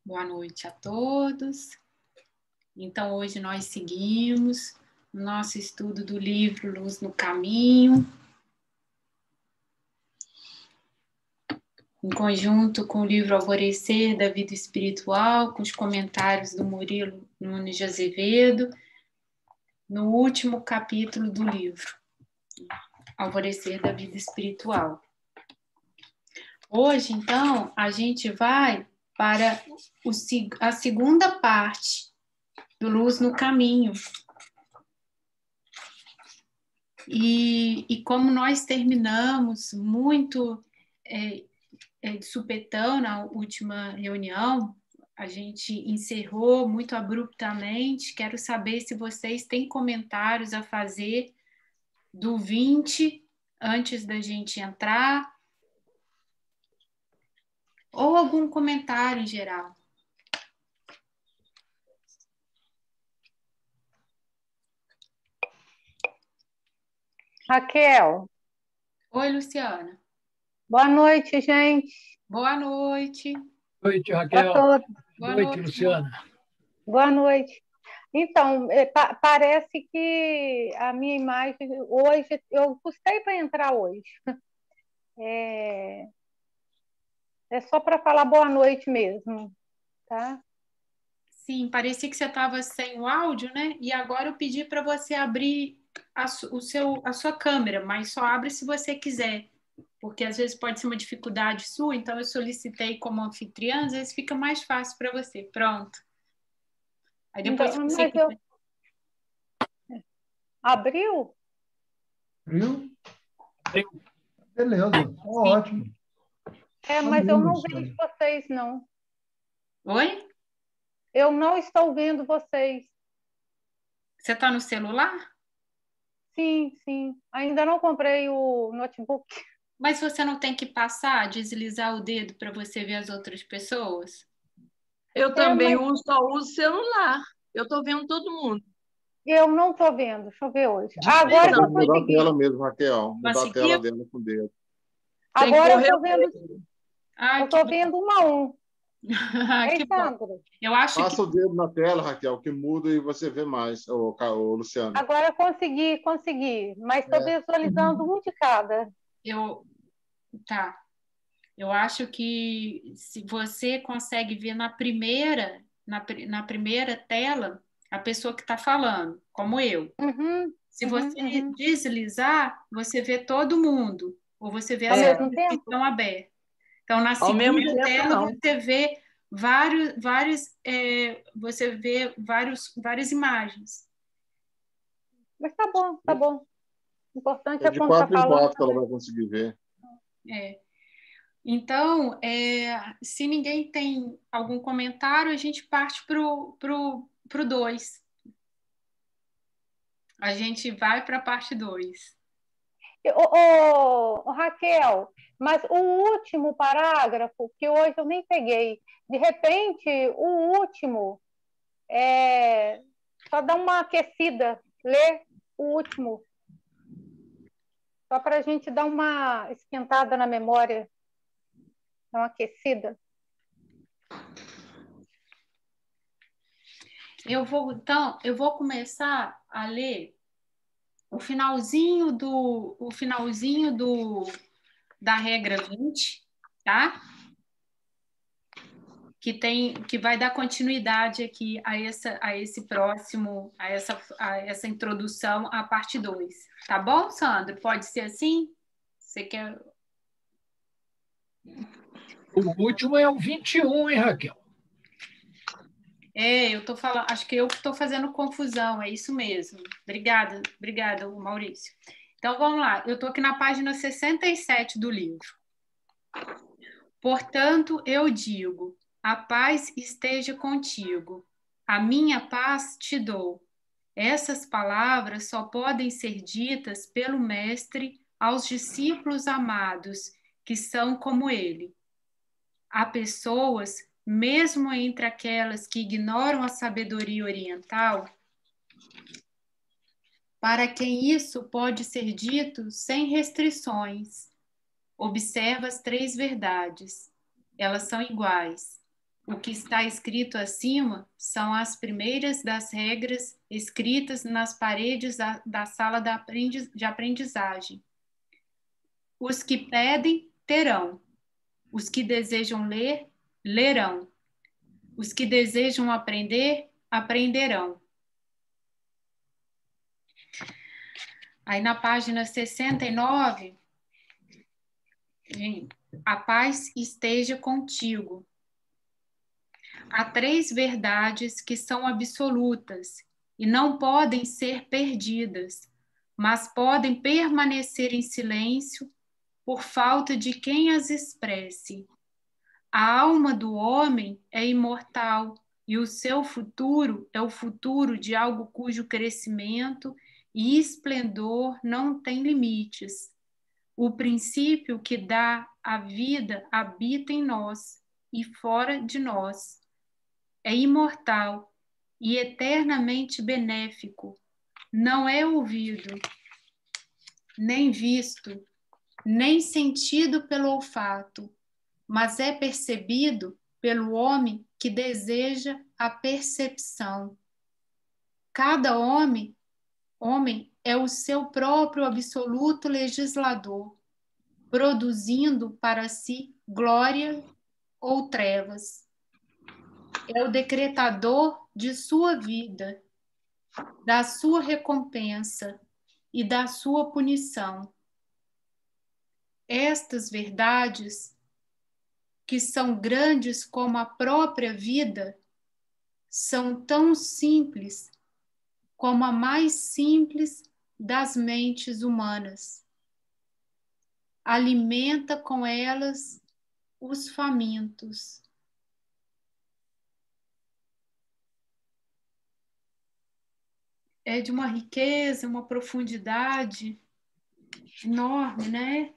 Boa noite a todos. Então, hoje nós seguimos o nosso estudo do livro Luz no Caminho, em conjunto com o livro Alvorecer da Vida Espiritual, com os comentários do Murilo Nunes de Azevedo, no último capítulo do livro, Alvorecer da Vida Espiritual. Hoje, então, a gente vai para a segunda parte do Luz no Caminho. E como nós terminamos muito de supetão na última reunião, a gente encerrou muito abruptamente. Quero saber se vocês têm comentários a fazer do 20 antes da gente entrar, ou algum comentário em geral. Raquel. Oi, Luciana. Boa noite, gente. Boa noite. Boa noite, Raquel. Boa noite, Luciana. Boa noite. Então, parece que a minha imagem hoje, eu custei para entrar hoje. É só para falar boa noite mesmo, tá? Sim, parecia que você estava sem o áudio, né? E agora eu pedi para você abrir a sua câmera, mas só abre se você quiser, porque às vezes pode ser uma dificuldade sua, então eu solicitei como anfitriã, às vezes fica mais fácil para você. Pronto. Aí depois Então, você quiser... Abriu? Abriu? Beleza, ótimo. Mas eu não vejo vocês, não. Oi? Eu não estou vendo vocês. Você está no celular? Sim, sim. Ainda não comprei o notebook. Mas você não tem que passar, deslizar o dedo para você ver as outras pessoas? Eu também só uso celular. Eu estou vendo todo mundo. Eu não estou vendo. Deixa eu ver hoje. Agora eu consegui. Mudar a tela mesmo, Raquel. Mudar a tela dela com o dedo. Agora eu estou vendo. Eu estou vendo 1 a 1. Que bom. Eu acho Passa o dedo na tela, Raquel, que muda e você vê mais, o Luciano. Agora eu consegui, mas estou visualizando um de cada. Tá. Eu acho que se você consegue ver na primeira tela a pessoa que está falando, como eu. Se você deslizar, você vê todo mundo, ou você vê as pessoas que estão abertas. Então, na segunda tela, você vê várias imagens. Mas tá bom, tá bom. O importante é de quando 4 tá em 4 falando. que ela vai conseguir ver. Então, se ninguém tem algum comentário, a gente parte pro 2. A gente vai para a parte 2. Raquel, mas o último parágrafo, que hoje eu nem peguei, de repente, o último, só dá uma aquecida, lê o último, só para a gente dar uma esquentada na memória, dar uma aquecida. Eu vou começar a ler o finalzinho da regra 20, tá? Que vai dar continuidade aqui a essa introdução à parte 2. Tá bom, Sandro? Pode ser assim? Você quer... O último é o 21, hein, Raquel? Eu tô falando, acho que eu estou fazendo confusão, é isso mesmo. Obrigada, Maurício. Então, vamos lá. Eu estou aqui na página 67 do livro. Portanto, eu digo, a paz esteja contigo. A minha paz te dou. Essas palavras só podem ser ditas pelo Mestre aos discípulos amados, que são como ele. Há pessoas, mesmo entre aquelas que ignoram a sabedoria oriental, para quem isso pode ser dito sem restrições. Observa as 3 verdades. Elas são iguais. O que está escrito acima são as primeiras das regras escritas nas paredes da sala de aprendizagem. Os que pedem, terão. Os que desejam ler, lerão. Os que desejam aprender, aprenderão. Aí na página 69, a paz esteja contigo. Há 3 verdades que são absolutas e não podem ser perdidas, mas podem permanecer em silêncio por falta de quem as expresse. A alma do homem é imortal e o seu futuro é o futuro de algo cujo crescimento e esplendor não tem limites. O princípio que dá a vida habita em nós e fora de nós. É imortal e eternamente benéfico. Não é ouvido, nem visto, nem sentido pelo olfato, mas é percebido pelo homem que deseja a percepção. Cada homem é o seu próprio absoluto legislador, produzindo para si glória ou trevas. É o decretador de sua vida, da sua recompensa e da sua punição. Estas verdades, que são grandes como a própria vida, são tão simples como a mais simples das mentes humanas. Alimenta com elas os famintos. É de uma riqueza, uma profundidade enorme, né?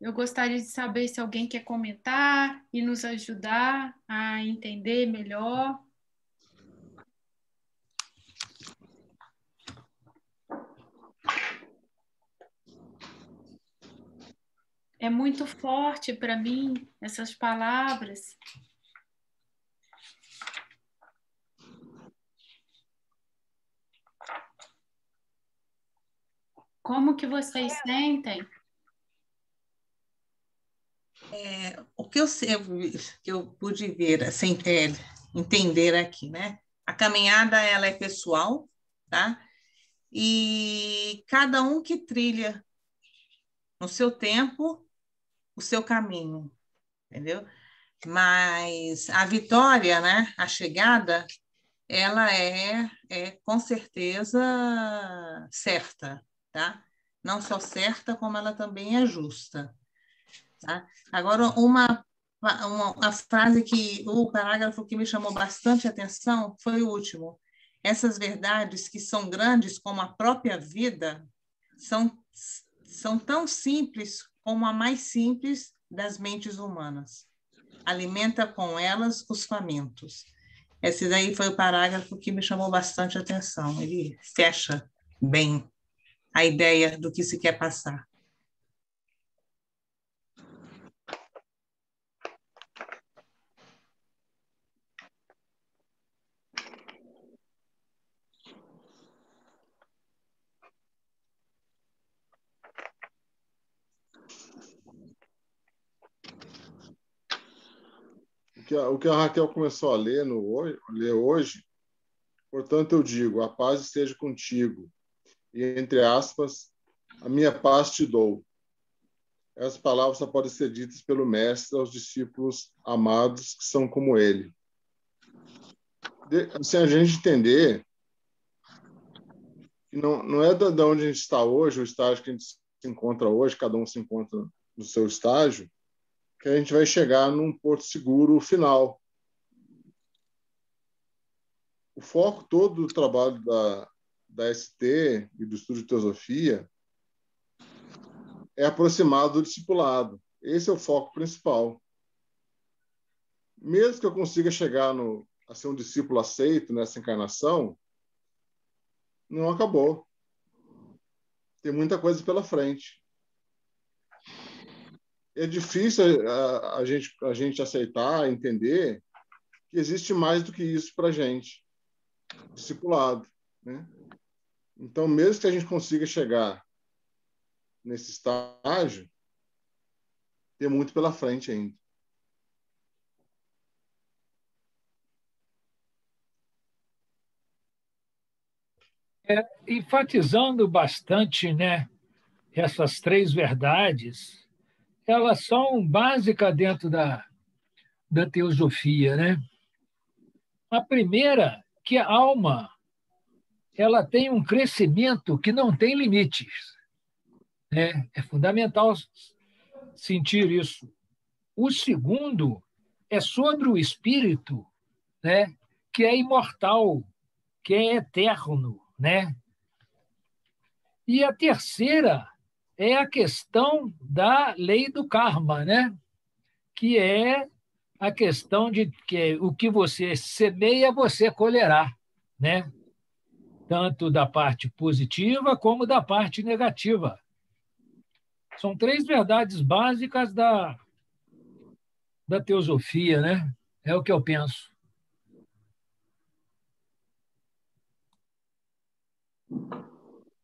Eu gostaria de saber se alguém quer comentar e nos ajudar a entender melhor. É muito forte para mim essas palavras. Como que vocês sentem? O que eu pude ver, assim, entender aqui, né? A caminhada, ela é pessoal, tá? E cada um que trilha no seu tempo, o seu caminho, entendeu? Mas a vitória, né? A chegada, ela é com certeza certa, tá? Não só certa, como ela também é justa. Tá? Agora, a frase o parágrafo que me chamou bastante atenção foi o último. Essas verdades que são grandes como a própria vida são tão simples como a mais simples das mentes humanas. Alimenta com elas os famintos. Esse daí foi o parágrafo que me chamou bastante atenção. Ele fecha bem a ideia do que se quer passar. O que a Raquel começou a ler hoje, portanto, eu digo, a paz esteja contigo. E, entre aspas, a minha paz te dou. Essas palavras só podem ser ditas pelo Mestre aos discípulos amados que são como ele. Assim, a gente entender que não é de onde a gente está hoje, o estágio que a gente se encontra hoje, cada um se encontra no seu estágio, que a gente vai chegar num porto seguro final. O foco todo do trabalho da ST e do estudo de teosofia é aproximar do discipulado. Esse é o foco principal. Mesmo que eu consiga chegar a ser um discípulo aceito nessa encarnação, não acabou. Tem muita coisa pela frente. É difícil a gente aceitar, entender que existe mais do que isso para a gente, discipulado, né? Então, mesmo que a gente consiga chegar nesse estágio, tem muito pela frente ainda. Enfatizando bastante, né, essas três verdades, elas são básicas dentro da teosofia, né? A primeira, que a alma ela tem um crescimento que não tem limites, né? É fundamental sentir isso. O segundo é sobre o espírito, né, que é imortal, que é eterno, né? E a terceira é a questão da lei do karma, né? Que é a questão de que o que você semeia, você colherá, né? Tanto da parte positiva como da parte negativa. São três verdades básicas da teosofia, né? É o que eu penso.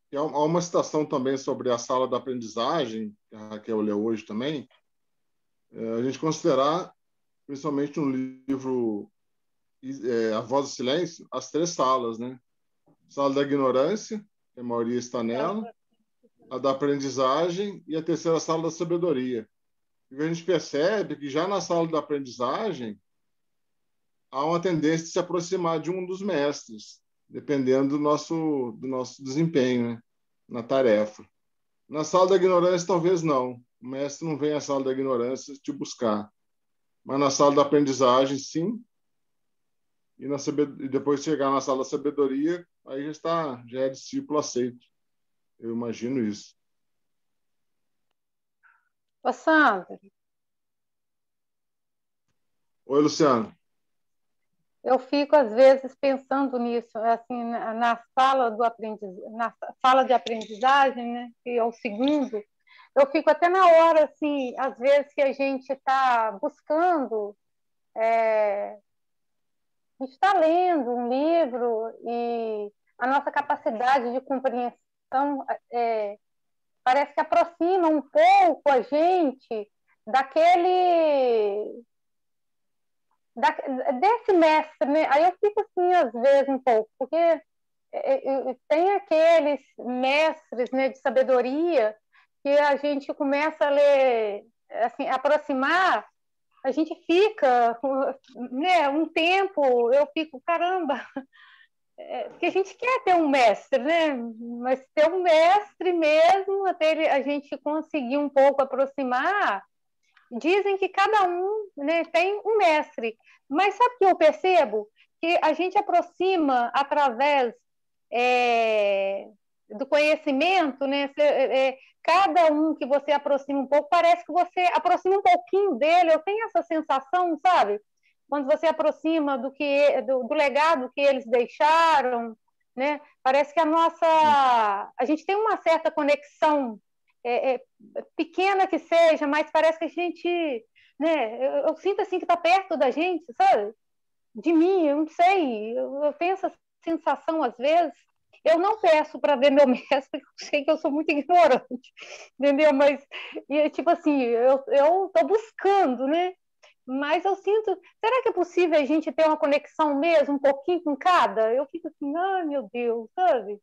E há uma citação também sobre a sala da aprendizagem, que a Raquel leu hoje também, a gente considerar, principalmente no livro A Voz do Silêncio, as três salas, né? Sala da ignorância, que a maioria está nela, a da aprendizagem e a terceira sala da sabedoria. E a gente percebe que já na sala da aprendizagem há uma tendência de se aproximar de um dos mestres, dependendo do nosso desempenho, né, na tarefa. Na sala da ignorância, talvez não. O mestre não vem à sala da ignorância te buscar. Mas na sala da aprendizagem, sim. E depois de chegar na sala da sabedoria, aí já é discípulo aceito. Eu imagino isso. Ô, Sandra. Oi, Luciano. Eu fico, às vezes, pensando nisso, assim, na sala de aprendizagem, né, que é o segundo, eu fico até na hora, assim, às vezes que a gente está buscando, a gente está lendo um livro e a nossa capacidade de compreensão parece que aproxima um pouco a gente daquele desse mestre, né? Aí eu fico assim, às vezes, um pouco, porque tem aqueles mestres, né, de sabedoria que a gente começa a ler, assim, aproximar, a gente fica, né, um tempo, eu fico, caramba, porque a gente quer ter um mestre, né? Mas ter um mestre mesmo, até a gente conseguir um pouco aproximar. Dizem que cada um, né, tem um mestre, mas sabe o que eu percebo? Que a gente aproxima através do conhecimento, né? Cada um que você aproxima um pouco, parece que você aproxima um pouquinho dele. Eu tenho essa sensação, sabe? Quando você aproxima do legado que eles deixaram, né? Parece que a gente tem uma certa conexão, pequena que seja, mas parece que a gente, né? Eu sinto assim que está perto da gente, sabe? De mim, eu não sei, eu tenho essa sensação às vezes. Eu não peço para ver meu mestre, porque eu sei que eu sou muito ignorante, entendeu? Mas, tipo assim, eu estou buscando, né? Mas eu sinto, será que é possível a gente ter uma conexão mesmo, um pouquinho com cada? Eu fico assim, ai meu Deus, sabe?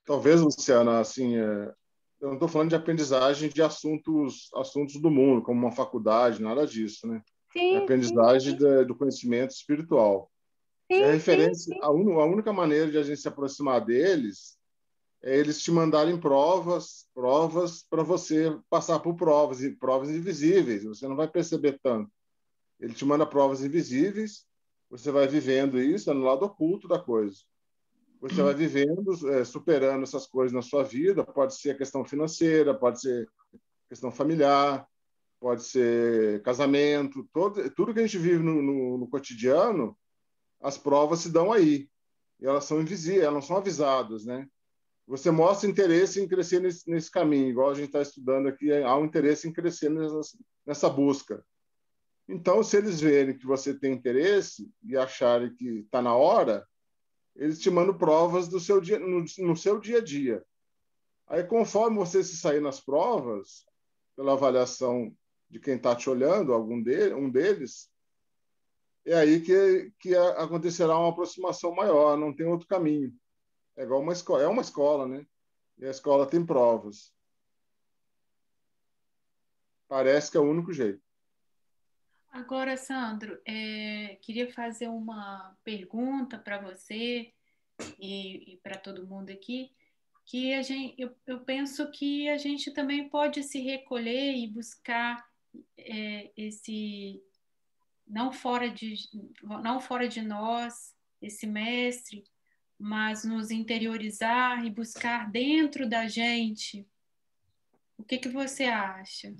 Talvez, Luciana, assim, eu não estou falando de aprendizagem de assuntos do mundo, como uma faculdade, nada disso, né? É aprendizagem do conhecimento espiritual. Sim, e a referência, sim. a única maneira de a gente se aproximar deles é eles te mandarem provas para você passar por provas invisíveis. Você não vai perceber tanto. Ele te manda provas invisíveis, você vai vivendo isso, é no lado oculto da coisa. Você vai vivendo, superando essas coisas na sua vida. Pode ser a questão financeira, pode ser questão familiar, pode ser casamento, tudo que a gente vive no cotidiano, as provas se dão aí. E elas são invisíveis, elas não são avisadas, né? Você mostra interesse em crescer nesse caminho, igual a gente está estudando aqui, há um interesse em crescer nessa busca. Então, se eles verem que você tem interesse e acharem que está na hora, eles te mandam provas do seu dia, no seu dia a dia. Aí, conforme você se sair nas provas, pela avaliação de quem está te olhando, um deles, é aí que acontecerá uma aproximação maior, não tem outro caminho. É igual uma escola, né? E a escola tem provas. Parece que é o único jeito. Agora, Sandro, queria fazer uma pergunta para você e para todo mundo aqui, que eu penso que a gente também pode se recolher e buscar esse não fora de nós, esse mestre, mas nos interiorizar e buscar dentro da gente. O que você acha?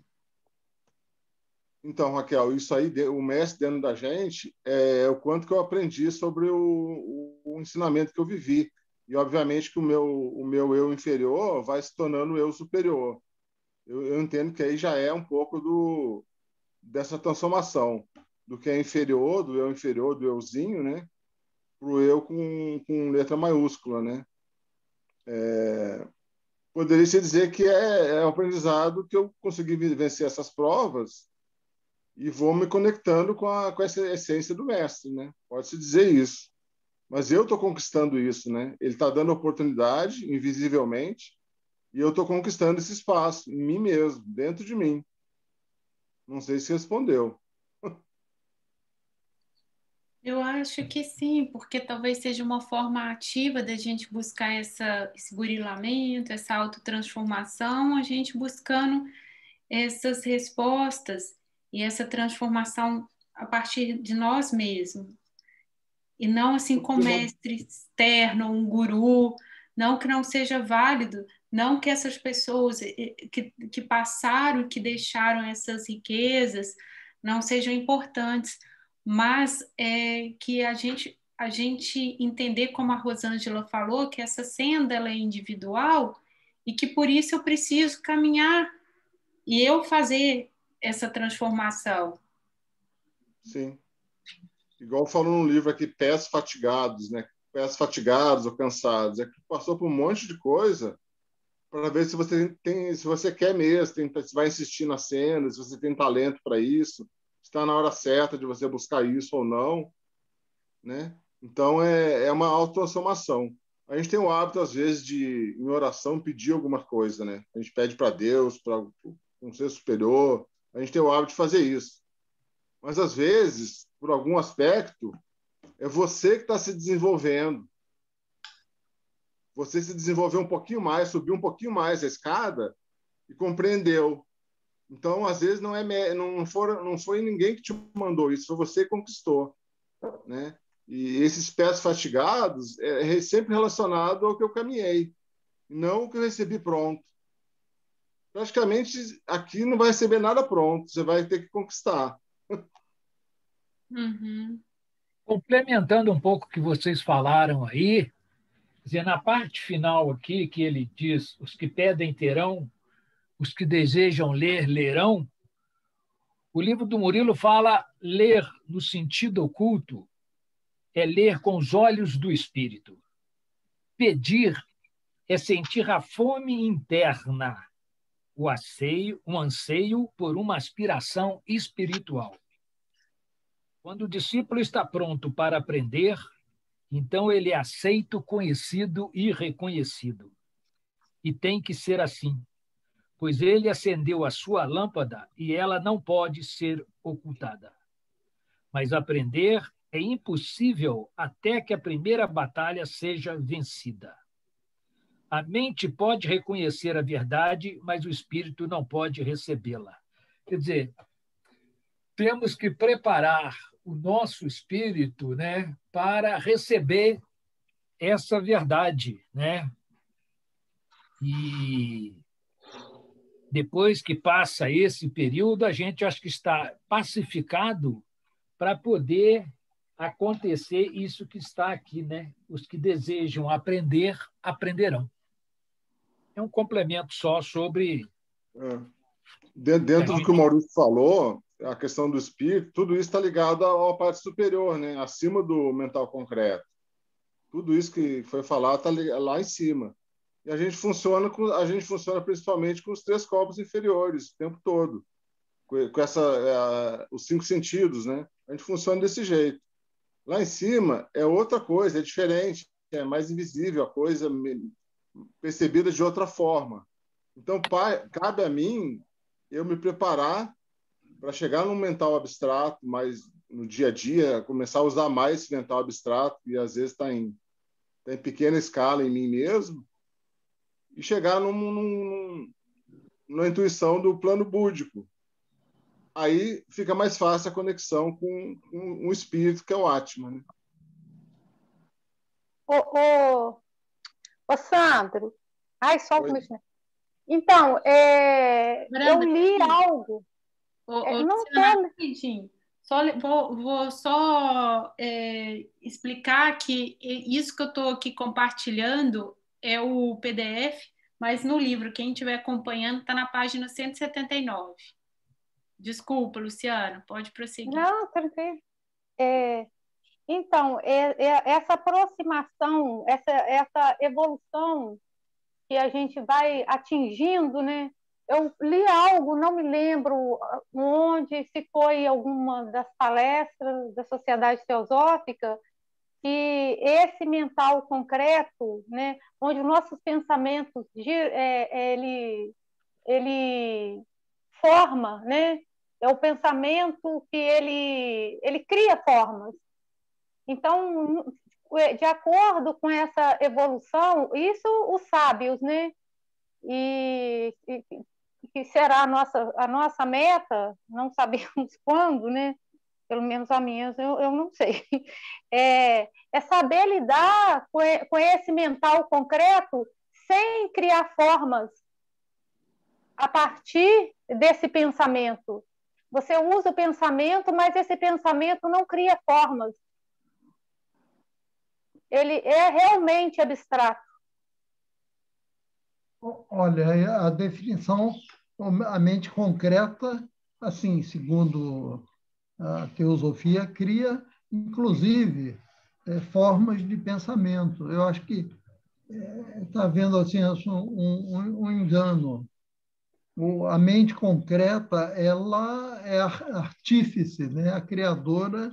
Então, Raquel, isso aí, o mestre dentro da gente, é o quanto que eu aprendi sobre o ensinamento que eu vivi. E, obviamente, que o meu eu inferior vai se tornando o eu superior. Eu entendo que aí já é um pouco dessa transformação do que é inferior, do euzinho, né? Para o eu com letra maiúscula, né? Poderia se dizer que é o aprendizado que eu consegui vencer essas provas e vou me conectando com essa essência do mestre, né? Pode-se dizer isso. Mas eu estou conquistando isso, né? Ele está dando oportunidade, invisivelmente, e eu estou conquistando esse espaço em mim mesmo, dentro de mim. Não sei se respondeu. Eu acho que sim, porque talvez seja uma forma ativa da gente buscar esse burilamento, essa autotransformação, a gente buscando essas respostas e essa transformação a partir de nós mesmos. E não assim com mestre externo, um guru, não que não seja válido, não que essas pessoas que passaram, que deixaram essas riquezas, não sejam importantes, mas que a gente entender, como a Rosângela falou, que essa senda ela é individual e que por isso eu preciso caminhar e eu fazer essa transformação. Sim. Igual falou no livro aqui, pés fatigados, né? Pés fatigados ou cansados. É que passou por um monte de coisa para ver se você quer mesmo, se vai insistir na cena, se você tem talento para isso, se está na hora certa de você buscar isso ou não, né? Então é uma autotransformação. A gente tem o hábito às vezes de em oração pedir alguma coisa, né? A gente pede para Deus, para um ser superior, a gente tem o hábito de fazer isso. Mas às vezes, por algum aspecto, é você que está se desenvolvendo. Você se desenvolveu um pouquinho mais, subiu um pouquinho mais a escada e compreendeu. Então, às vezes, não foi ninguém que te mandou isso, foi você que conquistou, né? E esses pés fatigados é sempre relacionado ao que eu caminhei, não o que eu recebi pronto. Praticamente, aqui não vai receber nada pronto, você vai ter que conquistar. Uhum. Complementando um pouco o que vocês falaram aí, quer dizer, na parte final aqui, que ele diz: os que pedem terão, os que desejam ler, lerão. O livro do Murilo fala ler no sentido oculto é ler com os olhos do espírito. Pedir é sentir a fome interna, um anseio por uma aspiração espiritual. Quando o discípulo está pronto para aprender, então ele é aceito, conhecido e reconhecido. E tem que ser assim, pois ele acendeu a sua lâmpada e ela não pode ser ocultada. Mas aprender é impossível até que a primeira batalha seja vencida. A mente pode reconhecer a verdade, mas o espírito não pode recebê-la. Quer dizer, temos que preparar o nosso espírito, né, para receber essa verdade, né? E depois que passa esse período, a gente acho que está pacificado para poder acontecer isso que está aqui, né? Os que desejam aprender, aprenderão. É um complemento só sobre... Dentro do que o Maurício falou, a questão do espírito, tudo isso está ligado à parte superior, né? Acima do mental concreto. Tudo isso que foi falado está lá em cima. E a gente funciona principalmente com os 3 corpos inferiores o tempo todo, com os 5 sentidos, né? A gente funciona desse jeito. Lá em cima é outra coisa, é diferente, é mais invisível, a coisa percebida de outra forma. Então, cabe a mim eu me preparar para chegar num mental abstrato, mas no dia a dia, começar a usar mais esse mental abstrato, e às vezes está em pequena escala em mim mesmo, e chegar na intuição do plano búdico. Aí fica mais fácil a conexão com um espírito, que é o Atman, né? Ô, Sandro, ai, só o mexendo. Então, eu li algo. Não tem. Vou só explicar que isso que eu estou aqui compartilhando é o PDF, mas no livro, quem estiver acompanhando, está na página 179. Desculpa, Luciana, pode prosseguir. Não, tranquilo. Então, essa aproximação, essa evolução que a gente vai atingindo, né? Eu li algo, não me lembro onde, se foi alguma das palestras da Sociedade Teosófica, que esse mental concreto, né, onde os nossos pensamentos ele forma, né? É o pensamento que ele cria formas. Então, de acordo com essa evolução, isso os sábios, né? E que será a nossa meta, não sabemos quando, né? Pelo menos a minha, eu não sei. É saber lidar com esse mental concreto sem criar formas a partir desse pensamento. Você usa o pensamento, mas esse pensamento não cria formas. Ele é realmente abstrato. Olha, a definição, a mente concreta, assim, segundo a teosofia, cria, inclusive, formas de pensamento. Eu acho que está havendo assim, um engano. A mente concreta, ela é artífice, né? A criadora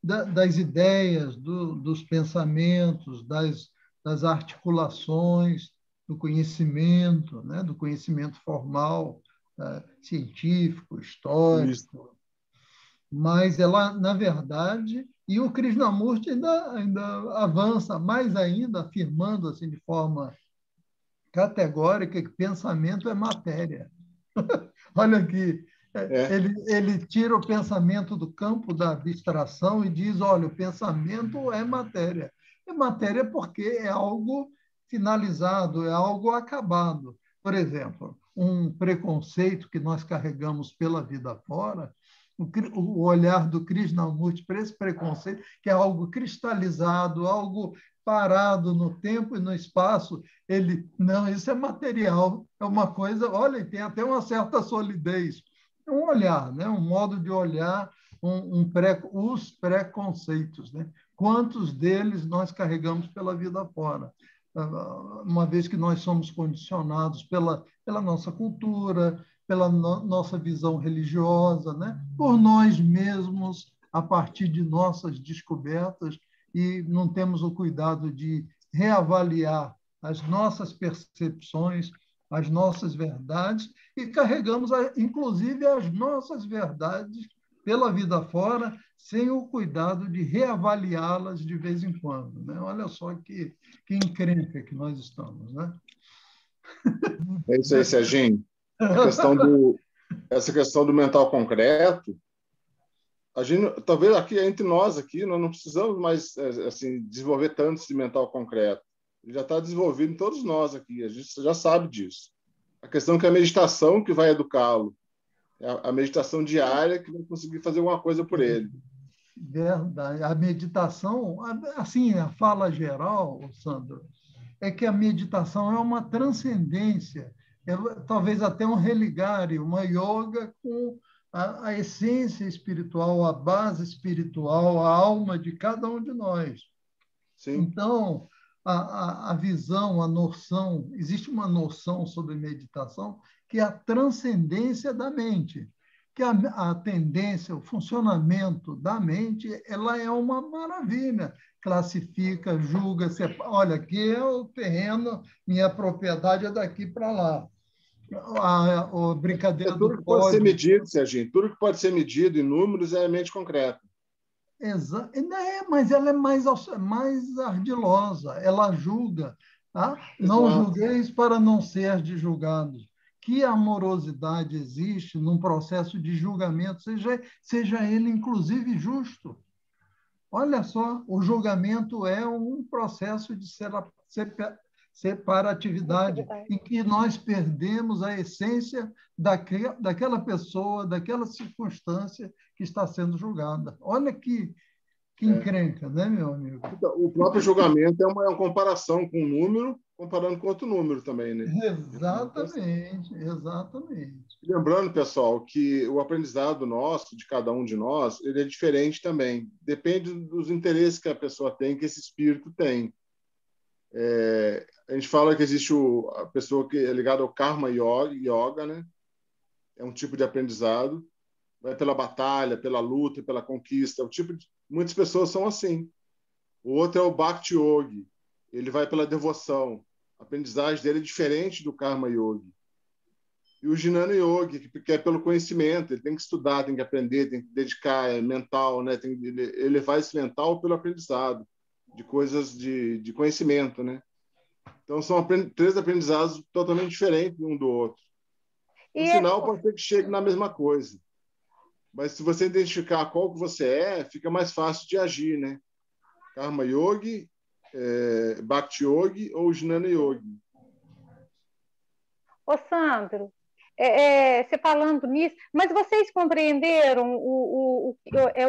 das ideias, dos pensamentos, das articulações, do conhecimento, né? Do conhecimento formal, científico, histórico. Isso. Mas ela, na verdade, e o Krishnamurti ainda avança mais ainda, afirmando assim de forma categórica que pensamento é matéria. Olha aqui, ele tira o pensamento do campo da abstração e diz, olha, o pensamento é matéria. É matéria porque é algo finalizado, é algo acabado. Por exemplo, um preconceito que nós carregamos pela vida fora, o olhar do Krishnamurti para esse preconceito, que é algo cristalizado, algo parado no tempo e no espaço, não, isso é material, é uma coisa, olha, tem até uma certa solidez. É um olhar, né? Um modo de olhar os preconceitos. Né? Quantos deles nós carregamos pela vida fora? Uma vez que nós somos condicionados pela nossa cultura, pela nossa visão religiosa, né? Por nós mesmos, a partir de nossas descobertas, e não temos o cuidado de reavaliar as nossas percepções, as nossas verdades, e carregamos, inclusive, as nossas verdades pela vida fora, sem o cuidado de reavaliá-las de vez em quando. Né? Olha só que encrenca que nós estamos. Né? É isso aí, Serginho. Essa questão do mental concreto, a gente, talvez aqui entre nós aqui, nós não precisamos mais assim desenvolver tanto esse mental concreto. Ele já está desenvolvido em todos nós aqui, a gente já sabe disso. A questão é que a meditação que vai educá-lo, a meditação diária que vai conseguir fazer alguma coisa por ele. Verdade. A meditação, assim, a fala geral, Sandro, é que a meditação é uma transcendência, talvez até um religário, uma yoga a essência espiritual, a base espiritual, a alma de cada um de nós. Sim. Então, a visão, a noção, existe uma noção sobre meditação que é a transcendência da mente, que a tendência, o funcionamento da mente, ela é uma maravilha. Classifica, julga, olha, aqui é o terreno, minha propriedade é daqui para lá. A brincadeira tudo do que pode ser pódio. medido, Serginho, tudo que pode ser medido em números é mente concreta. Mas ela é mais ardilosa, ela julga. Tá? Não julgueis para não ser de julgados. Que amorosidade existe num processo de julgamento, seja ele inclusive justo. Olha só, o julgamento é um processo de separatividade, em que nós perdemos a essência daquela pessoa, daquela circunstância que está sendo julgada. Olha que encrenca, né, meu amigo? Então, o próprio julgamento é uma comparação com um número, comparando com outro número também, né? Exatamente, exatamente. Lembrando, pessoal, que o aprendizado nosso, de cada um de nós, ele é diferente também. Depende dos interesses que a pessoa tem, que esse espírito tem. A gente fala que existe a pessoa que é ligada ao Karma Yoga, né? É um tipo de aprendizado. Vai pela batalha, pela luta, pela conquista. Muitas pessoas são assim. O outro é o Bhakti Yogi. Ele vai pela devoção. A aprendizagem dele é diferente do Karma Yogi. E o Jnana Yogi, que é pelo conhecimento. Ele tem que estudar, tem que aprender, tem que dedicar, é mental, né? Tem que elevar esse mental pelo aprendizado de coisas de conhecimento, né? Então, são três aprendizados totalmente diferentes um do outro. No final, pode ser que chegue na mesma coisa. Mas se você identificar qual que você é, fica mais fácil de agir, né? Karma Yogi, Bhakti Yogi ou Jnana Yogi. Ô, Sandro, você falando nisso, mas vocês compreenderam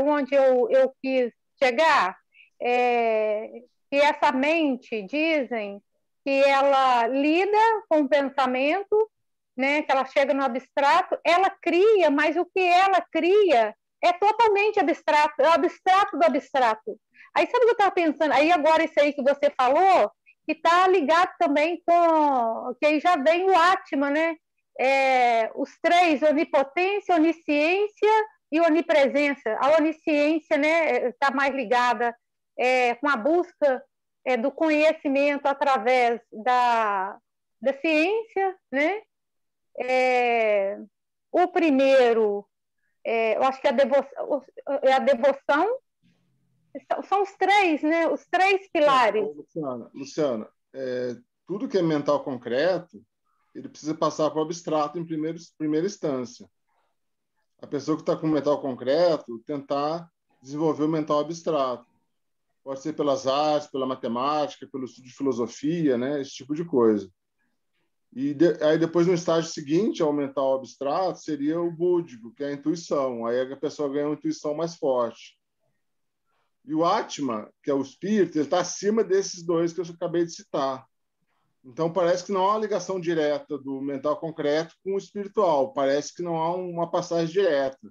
onde eu quis chegar? Que essa mente, dizem, que ela lida com o pensamento, né, que ela chega no abstrato, ela cria, mas o que ela cria é totalmente abstrato, é o abstrato do abstrato. Aí sabe o que eu estava pensando? Aí agora isso aí que você falou, que está ligado também com, que aí já vem o Atman, né? Os três, onipotência, onisciência e onipresença. A onisciência, né, está mais ligada com a busca do conhecimento através da ciência, né? O primeiro, eu acho que a devoção, são os três, né? Os três pilares. Luciana, tudo que é mental concreto, ele precisa passar para o abstrato em primeira instância. A pessoa que está com mental concreto, tentar desenvolver o mental abstrato. Pode ser pelas artes, pela matemática, pelo estudo de filosofia, né? Esse tipo de coisa. E aí depois, no estágio seguinte ao mental abstrato, seria o búdico, que é a intuição. Aí a pessoa ganha uma intuição mais forte. E o Atman, que é o espírito, ele está acima desses dois que eu acabei de citar. Então, parece que não há uma ligação direta do mental concreto com o espiritual. Parece que não há uma passagem direta.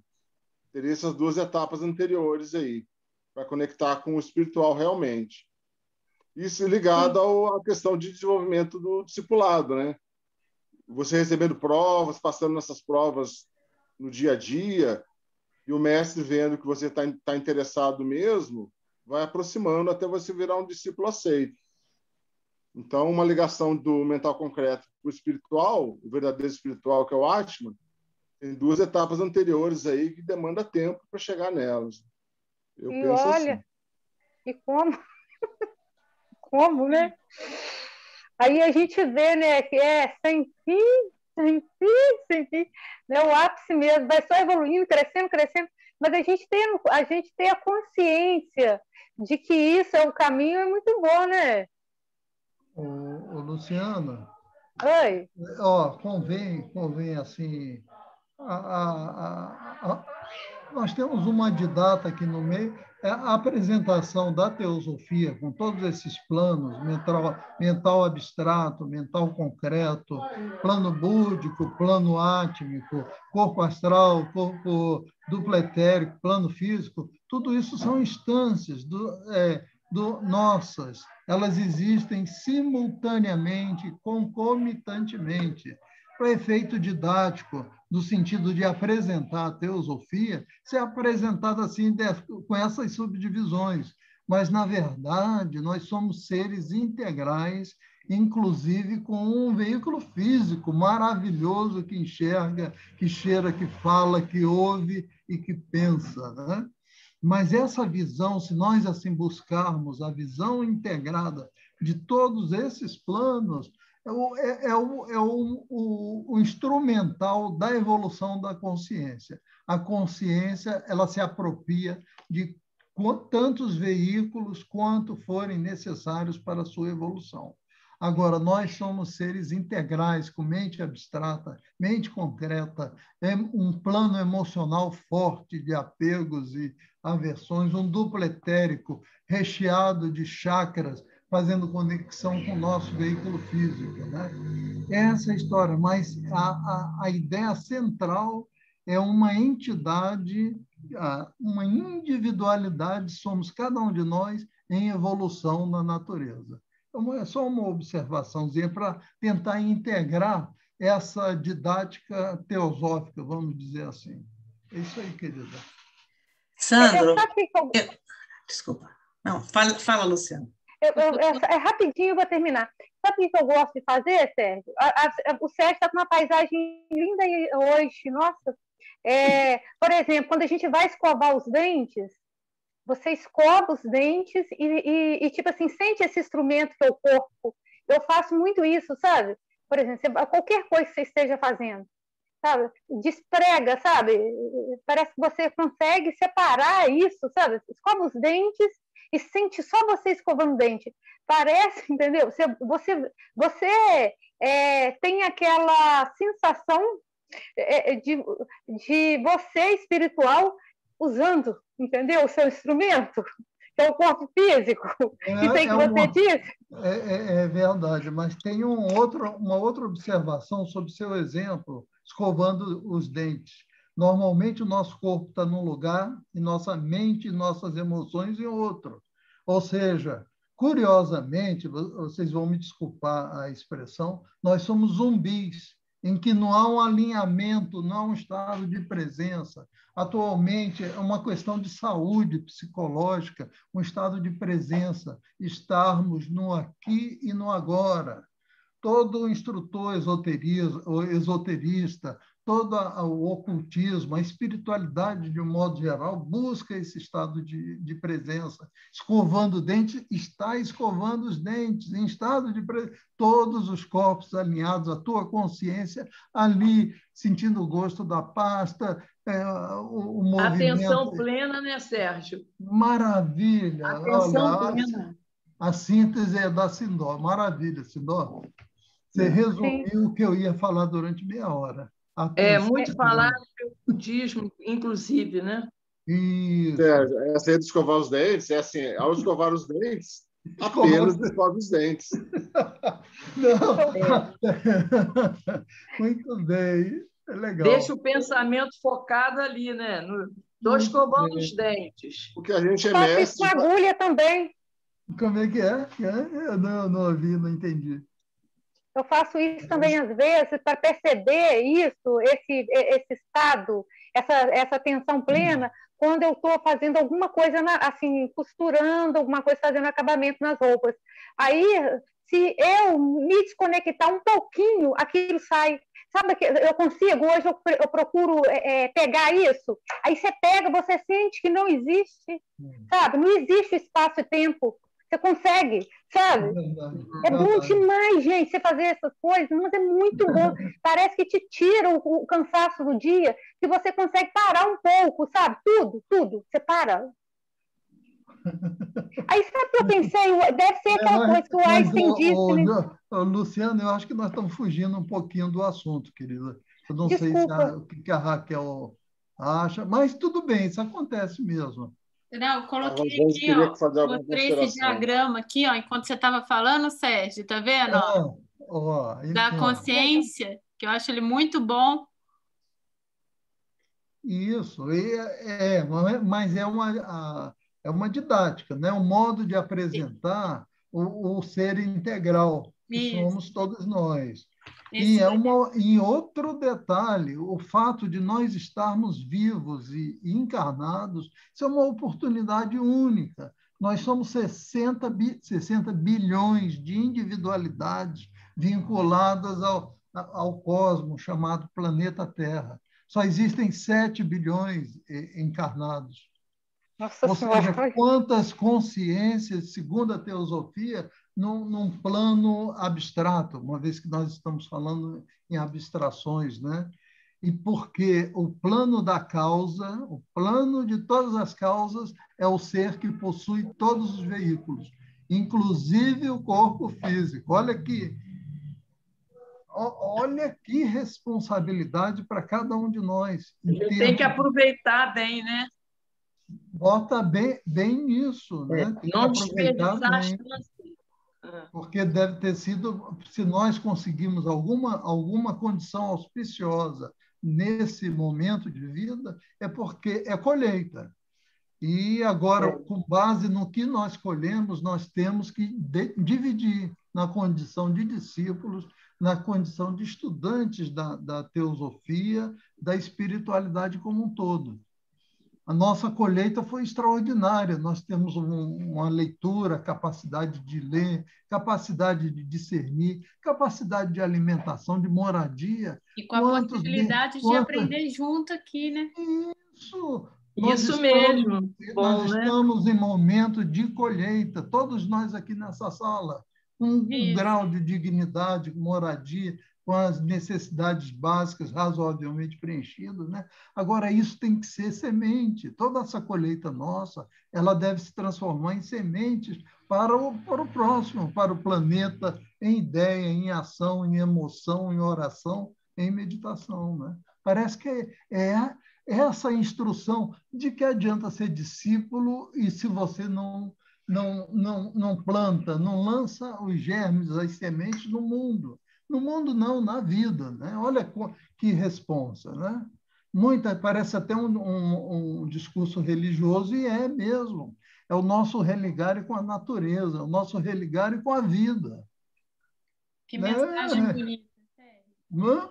Teria essas duas etapas anteriores aí, para conectar com o espiritual realmente. Isso ligado à questão de desenvolvimento do discipulado, né? Você recebendo provas, passando nessas provas no dia a dia, e o mestre vendo que você está interessado mesmo, vai aproximando até você virar um discípulo aceito. Então, uma ligação do mental concreto para o espiritual, o verdadeiro espiritual, que é o Atman, tem duas etapas anteriores aí que demanda tempo para chegar nelas. Eu penso olha, assim. E como? Como, né? Aí a gente vê, né, que sem fim, sem fim, sem fim, né? O ápice mesmo, vai só evoluindo, crescendo, crescendo, mas a gente tem a consciência de que isso é o caminho, é muito bom, né? Ô, Luciana, Oi. convém assim, nós temos uma didata aqui no meio, a apresentação da teosofia, com todos esses planos, mental abstrato, mental concreto, plano búdico, plano átmico, corpo astral, corpo duplo etérico, plano físico, tudo isso são instâncias nossas. Elas existem simultaneamente, concomitantemente. Para efeito didático, no sentido de apresentar a teosofia, ser apresentada assim, com essas subdivisões. Mas, na verdade, nós somos seres integrais, inclusive com um veículo físico maravilhoso que enxerga, que cheira, que fala, que ouve e que pensa, né? Mas essa visão, se nós assim buscarmos a visão integrada de todos esses planos, o instrumental da evolução da consciência. A consciência, ela se apropria de tantos veículos quanto forem necessários para a sua evolução. Agora, nós somos seres integrais, com mente abstrata, mente concreta, um plano emocional forte de apegos e aversões, um duplo etérico recheado de chakras, fazendo conexão com o nosso veículo físico, né? Essa é a história, mas a ideia central é uma entidade, uma individualidade, somos cada um de nós em evolução na natureza. Então, é só uma observaçãozinha para tentar integrar essa didática teosófica, vamos dizer assim. É isso aí, querida. Sandro, desculpa. Não, fala, Luciano. Rapidinho, eu vou terminar. Sabe o que eu gosto de fazer, Sérgio? O Sérgio está com uma paisagem linda hoje. Nossa! Por exemplo, quando a gente vai escovar os dentes, você escova os dentes e tipo assim, sente esse instrumento que é o corpo. Eu faço muito isso, sabe? Por exemplo, qualquer coisa que você esteja fazendo, sabe? Desprega, sabe? Parece que você consegue separar isso, sabe? Escova os dentes e sente só você escovando o dente. Parece, entendeu? Você tem aquela sensação de você espiritual usando, entendeu? O seu instrumento, que é o corpo físico. Isso aí que você disse. É verdade, mas tem uma outra observação sobre o seu exemplo, escovando os dentes. Normalmente, o nosso corpo está num lugar e nossa mente e nossas emoções em outro. Ou seja, curiosamente, vocês vão me desculpar a expressão, nós somos zumbis, em que não há um alinhamento, não há um estado de presença. Atualmente, é uma questão de saúde psicológica, um estado de presença, estarmos no aqui e no agora. Todo instrutor esoterista, todo o ocultismo, a espiritualidade, de um modo geral, busca esse estado de presença. Escovando o dente, está escovando os dentes, em estado de presença. Todos os corpos alinhados, a tua consciência ali, sentindo o gosto da pasta, o movimento. Atenção plena, né, Sérgio? Maravilha! Atenção plena. A síntese é da Sindó. Maravilha, Sindó. Você resumiu o que eu ia falar durante meia hora. Muito falado pelo budismo, inclusive, né? Isso. Essa aí de escovar os dentes, assim, ao escovar os dentes, apenas escova os dentes. Não. Muito bem, é legal. Deixa o pensamento focado ali, né? Estou escovando os dentes. Porque a gente é mestre. Com agulha também. Como é que é? Eu não ouvi, não entendi. Eu faço isso também, às vezes, para perceber isso, esse estado, essa atenção plena, quando eu estou fazendo alguma coisa, assim, costurando, alguma coisa, fazendo acabamento nas roupas. Aí, se eu me desconectar um pouquinho, aquilo sai. Sabe que eu consigo, hoje eu procuro pegar isso, aí você pega, você sente que não existe, sabe? Não existe espaço e tempo. Você consegue, sabe? É bom demais, gente, você fazer essas coisas, mas é muito bom. Parece que te tira o cansaço do dia, que você consegue parar um pouco, sabe? Tudo, você para. Aí sabe o que eu pensei? Deve ser aquela coisa que o Einstein disse, né? Luciano, eu acho que nós estamos fugindo um pouquinho do assunto, querida. Eu não Desculpa. sei o que a Raquel acha, mas tudo bem, isso acontece mesmo. Não, eu A coloquei Rosângela aqui, queria ó, fazer alguma mostrei esse consideração. diagrama aqui, ó, enquanto você estava falando, Sérgio, tá vendo, ó, Ah, ó, da então, consciência, que eu acho ele muito bom. isso, mas é uma didática, né? Um modo de apresentar o ser integral, que Isso, somos todos nós. E esse, em outro detalhe, o fato de nós estarmos vivos e encarnados, isso é uma oportunidade única. Nós somos 60 bilhões de individualidades vinculadas ao cosmos chamado planeta Terra. Só existem 7 bilhões encarnados. Nossa Ou Senhora, seja, quantas consciências, segundo a teosofia, num plano abstrato, uma vez que nós estamos falando em abstrações, né? E porque o plano da causa, o plano de todas as causas, é o ser que possui todos os veículos, inclusive o corpo físico. Olha que responsabilidade para cada um de nós, A em gente tem que termos aproveitar bem, né? bota bem nisso, né? Tem que Não aproveitar desperdiçar a bem, chance. Ah, porque deve ter sido, se nós conseguimos alguma condição auspiciosa nesse momento de vida, é porque é colheita. E agora, é. com base no que nós colhemos, nós temos que dividir na condição de discípulos, na condição de estudantes da teosofia, da espiritualidade como um todo. A nossa colheita foi extraordinária. Nós temos uma leitura, capacidade de ler, capacidade de discernir, capacidade de alimentação, de moradia. e com a possibilidade de Quantas aprender junto aqui, né? isso! Isso mesmo. Nós Bom, né? estamos em momento de colheita, todos nós aqui nessa sala, um Isso. grau de dignidade, moradia, com as necessidades básicas razoavelmente preenchidas, né? Agora, isso tem que ser semente. Toda essa colheita nossa, ela deve se transformar em sementes para o próximo, para o planeta, em ideia, em ação, em emoção, em oração, em meditação, né? Parece que é essa instrução. De que adianta ser discípulo e se você não planta, não lança os germes, as sementes no mundo? No mundo não, na vida, né? Olha que responsa, né? Parece até um discurso religioso, e é mesmo. É o nosso religar com a natureza, é o nosso religar com a vida. Que Né? mensagem bonita, sério. Não?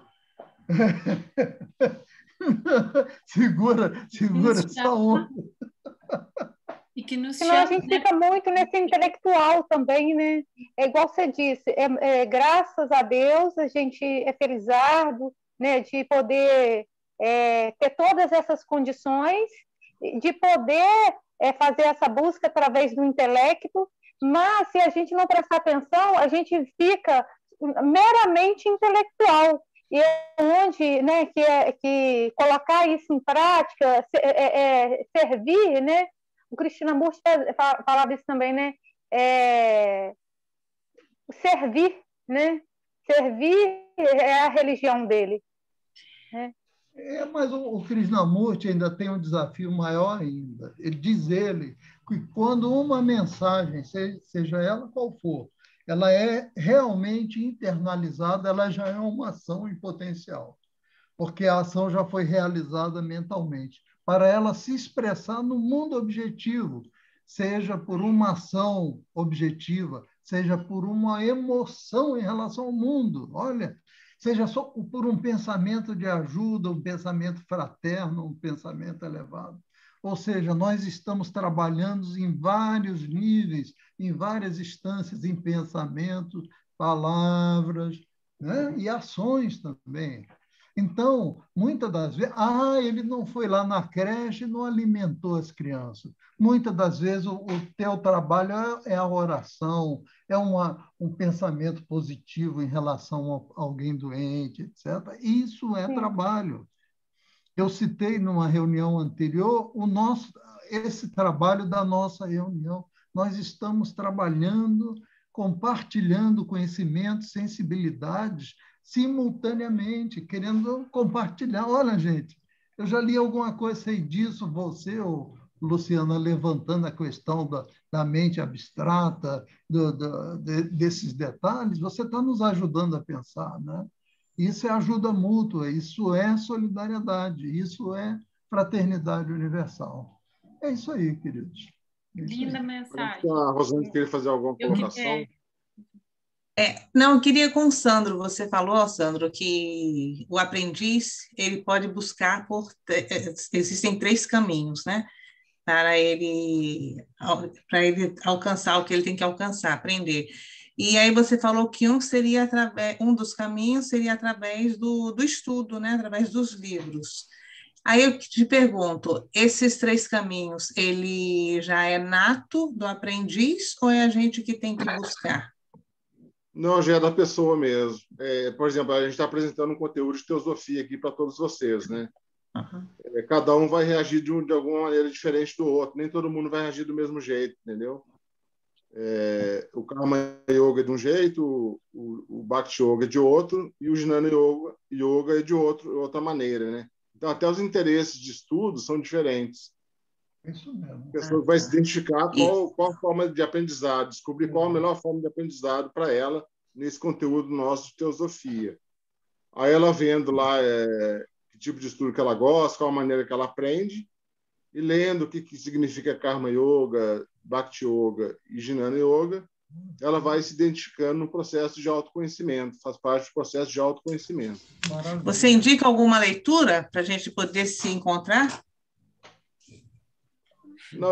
segura essa onda. E que nos senão a chama, gente né? fica muito nesse intelectual também, né? É igual você disse, graças a Deus a gente é felizardo, né, de poder ter todas essas condições, de poder fazer essa busca através do intelecto, mas se a gente não prestar atenção, a gente fica meramente intelectual. E onde, né, que colocar isso em prática, servir, né? O Krishnamurti falava isso também, né? Servir, né? Servir é a religião dele. Né? Mas o Krishnamurti ainda tem um desafio maior ainda. Diz que quando uma mensagem, seja ela qual for, ela é realmente internalizada, ela já é uma ação em potencial, porque a ação já foi realizada mentalmente. Para ela se expressar no mundo objetivo, seja por uma ação objetiva, seja por uma emoção em relação ao mundo, olha, seja só por um pensamento de ajuda, um pensamento fraterno, um pensamento elevado. Ou seja, nós estamos trabalhando em vários níveis, em várias instâncias, em pensamentos, palavras, né? E ações também. Então, muitas das vezes, ele não foi lá na creche e não alimentou as crianças. Muitas das vezes, o teu trabalho é a oração, é um pensamento positivo em relação a alguém doente, etc. Isso é trabalho. Eu citei numa reunião anterior esse trabalho da nossa reunião. Nós estamos trabalhando, compartilhando conhecimentos, sensibilidades, simultaneamente, querendo compartilhar. Olha, gente, eu já li alguma coisa, sei disso, você ou Luciana levantando a questão da mente abstrata, desses detalhes, você está nos ajudando a pensar, né? Isso é ajuda mútua, isso é solidariedade, isso é fraternidade universal. É isso aí, queridos. É isso Linda aí. mensagem. A Rosane queria fazer alguma Eu colocação? Não, eu queria com o Sandro. Você falou, Sandro, que o aprendiz ele pode buscar existem 3 caminhos, né? Para ele alcançar o que ele tem que alcançar, aprender. E aí você falou que um dos caminhos seria através do estudo, né? Através dos livros. Aí eu te pergunto, esses 3 caminhos, ele já é nato do aprendiz ou é a gente que tem que buscar? Não, já é da pessoa mesmo. Por exemplo, a gente está apresentando um conteúdo de teosofia aqui para todos vocês, né? Uhum. Cada um vai reagir de alguma maneira diferente do outro. Nem todo mundo vai reagir do mesmo jeito, entendeu? O Karma Yoga é de um jeito, o Bhakti Yoga é de outro, e o Jnana Yoga é de outra maneira, né? Então, até os interesses de estudo são diferentes. Isso mesmo. A pessoa vai se identificar qual a forma de aprendizado, descobrir qual a melhor forma de aprendizado para ela nesse conteúdo nosso de teosofia. Aí ela vendo lá que tipo de estudo que ela gosta, qual a maneira que ela aprende, e lendo o que significa Karma Yoga, Bhakti Yoga e Jnana Yoga, ela vai se identificando no processo de autoconhecimento, faz parte do processo de autoconhecimento. Maravilha. Você indica alguma leitura para a gente poder se encontrar? Não,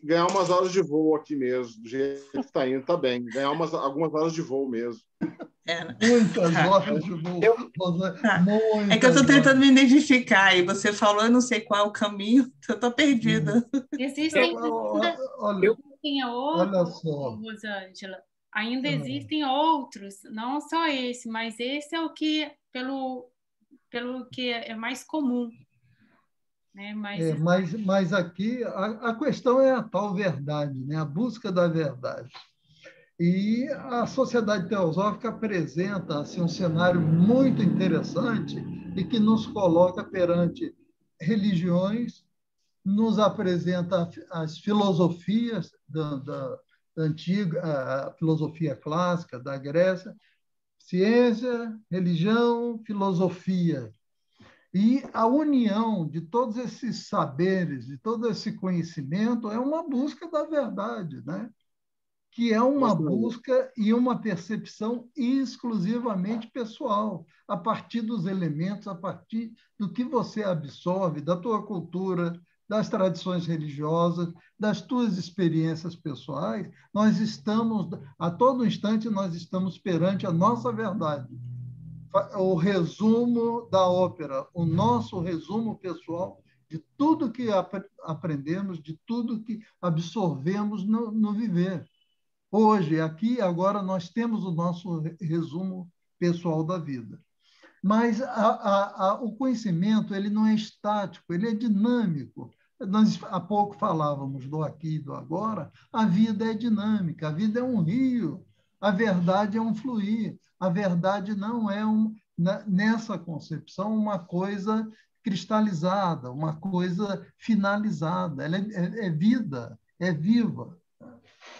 ganhar umas horas de voo aqui mesmo, do jeito que está indo, está bem. Ganhar algumas horas de voo mesmo. Muitas horas de voo. É que eu estou tentando me identificar e você falou, eu não sei qual é o caminho, eu estou perdida. Existem olha só. Rosângela, ainda existem outros, não só esse, mas esse é o que, pelo que é mais comum. Né? Mas aqui a questão é a tal verdade, né? A busca da verdade. E a Sociedade Teosófica apresenta assim, um cenário muito interessante e que nos coloca perante religiões, nos apresenta as filosofias da antiga, a filosofia clássica da Grécia, ciência, religião, filosofia. E a união de todos esses saberes, de todo esse conhecimento, é uma busca da verdade, né? Que é uma busca e uma percepção exclusivamente pessoal, a partir dos elementos, a partir do que você absorve da tua cultura, das tradições religiosas, das tuas experiências pessoais. Nós estamos, a todo instante, nós estamos perante a nossa verdade. O resumo da ópera, o nosso resumo pessoal de tudo que aprendemos, de tudo que absorvemos no viver. Hoje, aqui, agora, nós temos o nosso resumo pessoal da vida. Mas o conhecimento ele não é estático, ele é dinâmico. Nós há pouco falávamos do aqui e do agora. A vida é dinâmica, a vida é um rio, a verdade é um fluir. A verdade não é, nessa concepção, uma coisa cristalizada, uma coisa finalizada. Ela é vida, é viva.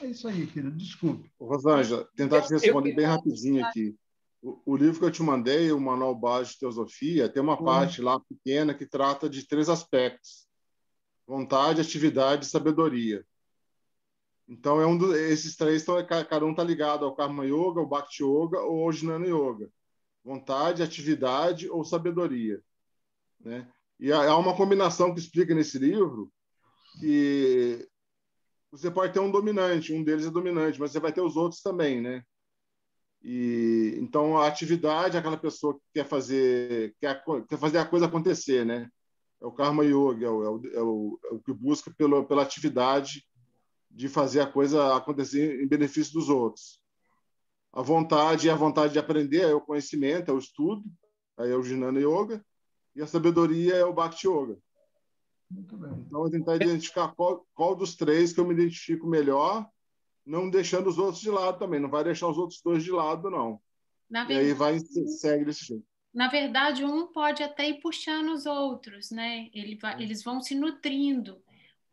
É isso aí, querido. Desculpe. Rosângela, tentar te responder bem rapidinho aqui. O livro que eu te mandei, o Manual Básico de Teosofia, tem uma parte lá pequena que trata de 3 aspectos: vontade, atividade e sabedoria. Então, esses 3, cada um está ligado ao Karma Yoga, ao Bhakti Yoga ou ao Jnana Yoga. Vontade, atividade ou sabedoria. Né? E há uma combinação que explica nesse livro que você pode ter um dominante, um deles é dominante, mas você vai ter os outros também, né? E então a atividade é aquela pessoa que quer fazer a coisa acontecer, né? É o Karma Yoga, é o que busca pela atividade de fazer a coisa acontecer em benefício dos outros. A vontade é a vontade de aprender, é o conhecimento, é o estudo, aí é o Jnana Yoga, e a sabedoria é o Bhakti Yoga. Muito bem. Então, eu tentar identificar qual dos 3 que eu me identifico melhor, não deixando os outros de lado também. Não vai deixar os outros 2 de lado, não. E aí segue desse jeito. Na verdade, um pode até ir puxando os outros, né? Eles vão se nutrindo.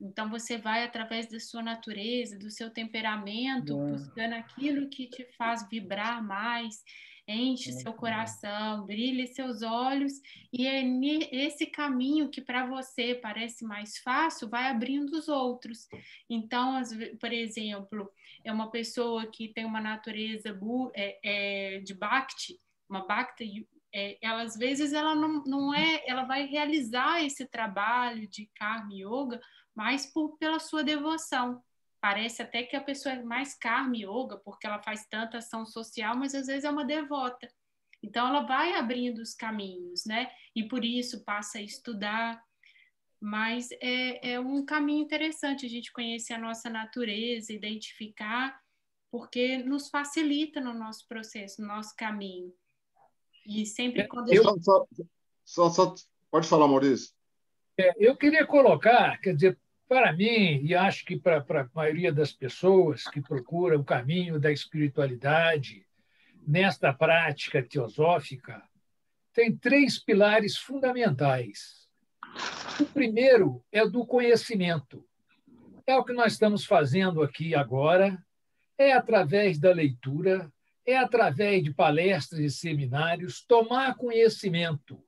Então, você vai, através da sua natureza, do seu temperamento, buscando aquilo que te faz vibrar mais, enche seu coração, brilhe seus olhos, e é esse caminho que para você parece mais fácil, vai abrindo os outros. Então, por exemplo, é uma pessoa que tem uma natureza de Bhakti, uma Bhakti, ela, às vezes ela não é, ela vai realizar esse trabalho de Karma Yoga, mas pela sua devoção. Parece até que a pessoa é mais Karma Yoga, porque ela faz tanta ação social, mas às vezes é uma devota. Então, ela vai abrindo os caminhos, né? E por isso passa a estudar. Mas é um caminho interessante a gente conhecer a nossa natureza, identificar, porque nos facilita no nosso processo, no nosso caminho. E sempre quando a gente... Pode falar, Maurício. Eu queria colocar, quer dizer, para mim, e acho que para a maioria das pessoas que procuram o caminho da espiritualidade, nesta prática teosófica, tem 3 pilares fundamentais. O primeiro é o do conhecimento. É o que nós estamos fazendo aqui agora, é através da leitura, é através de palestras e seminários, tomar conhecimento,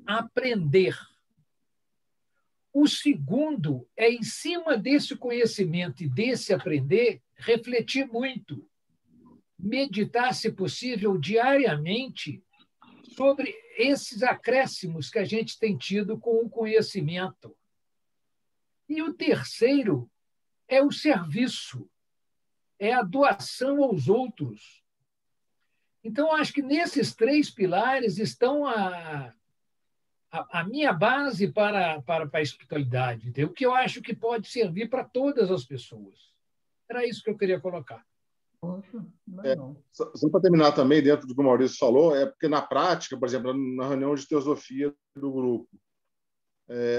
aprender. O segundo é, em cima desse conhecimento e desse aprender, refletir muito, meditar, se possível, diariamente sobre esses acréscimos que a gente tem tido com o conhecimento. E o terceiro é o serviço, é a doação aos outros. Então, acho que nesses 3 pilares estão a minha base para a espiritualidade, entendeu? Que eu acho que pode servir para todas as pessoas. Era isso que eu queria colocar. Poxa, não. Só para terminar também, dentro do que o Maurício falou, é porque na prática, por exemplo, na reunião de teosofia do grupo,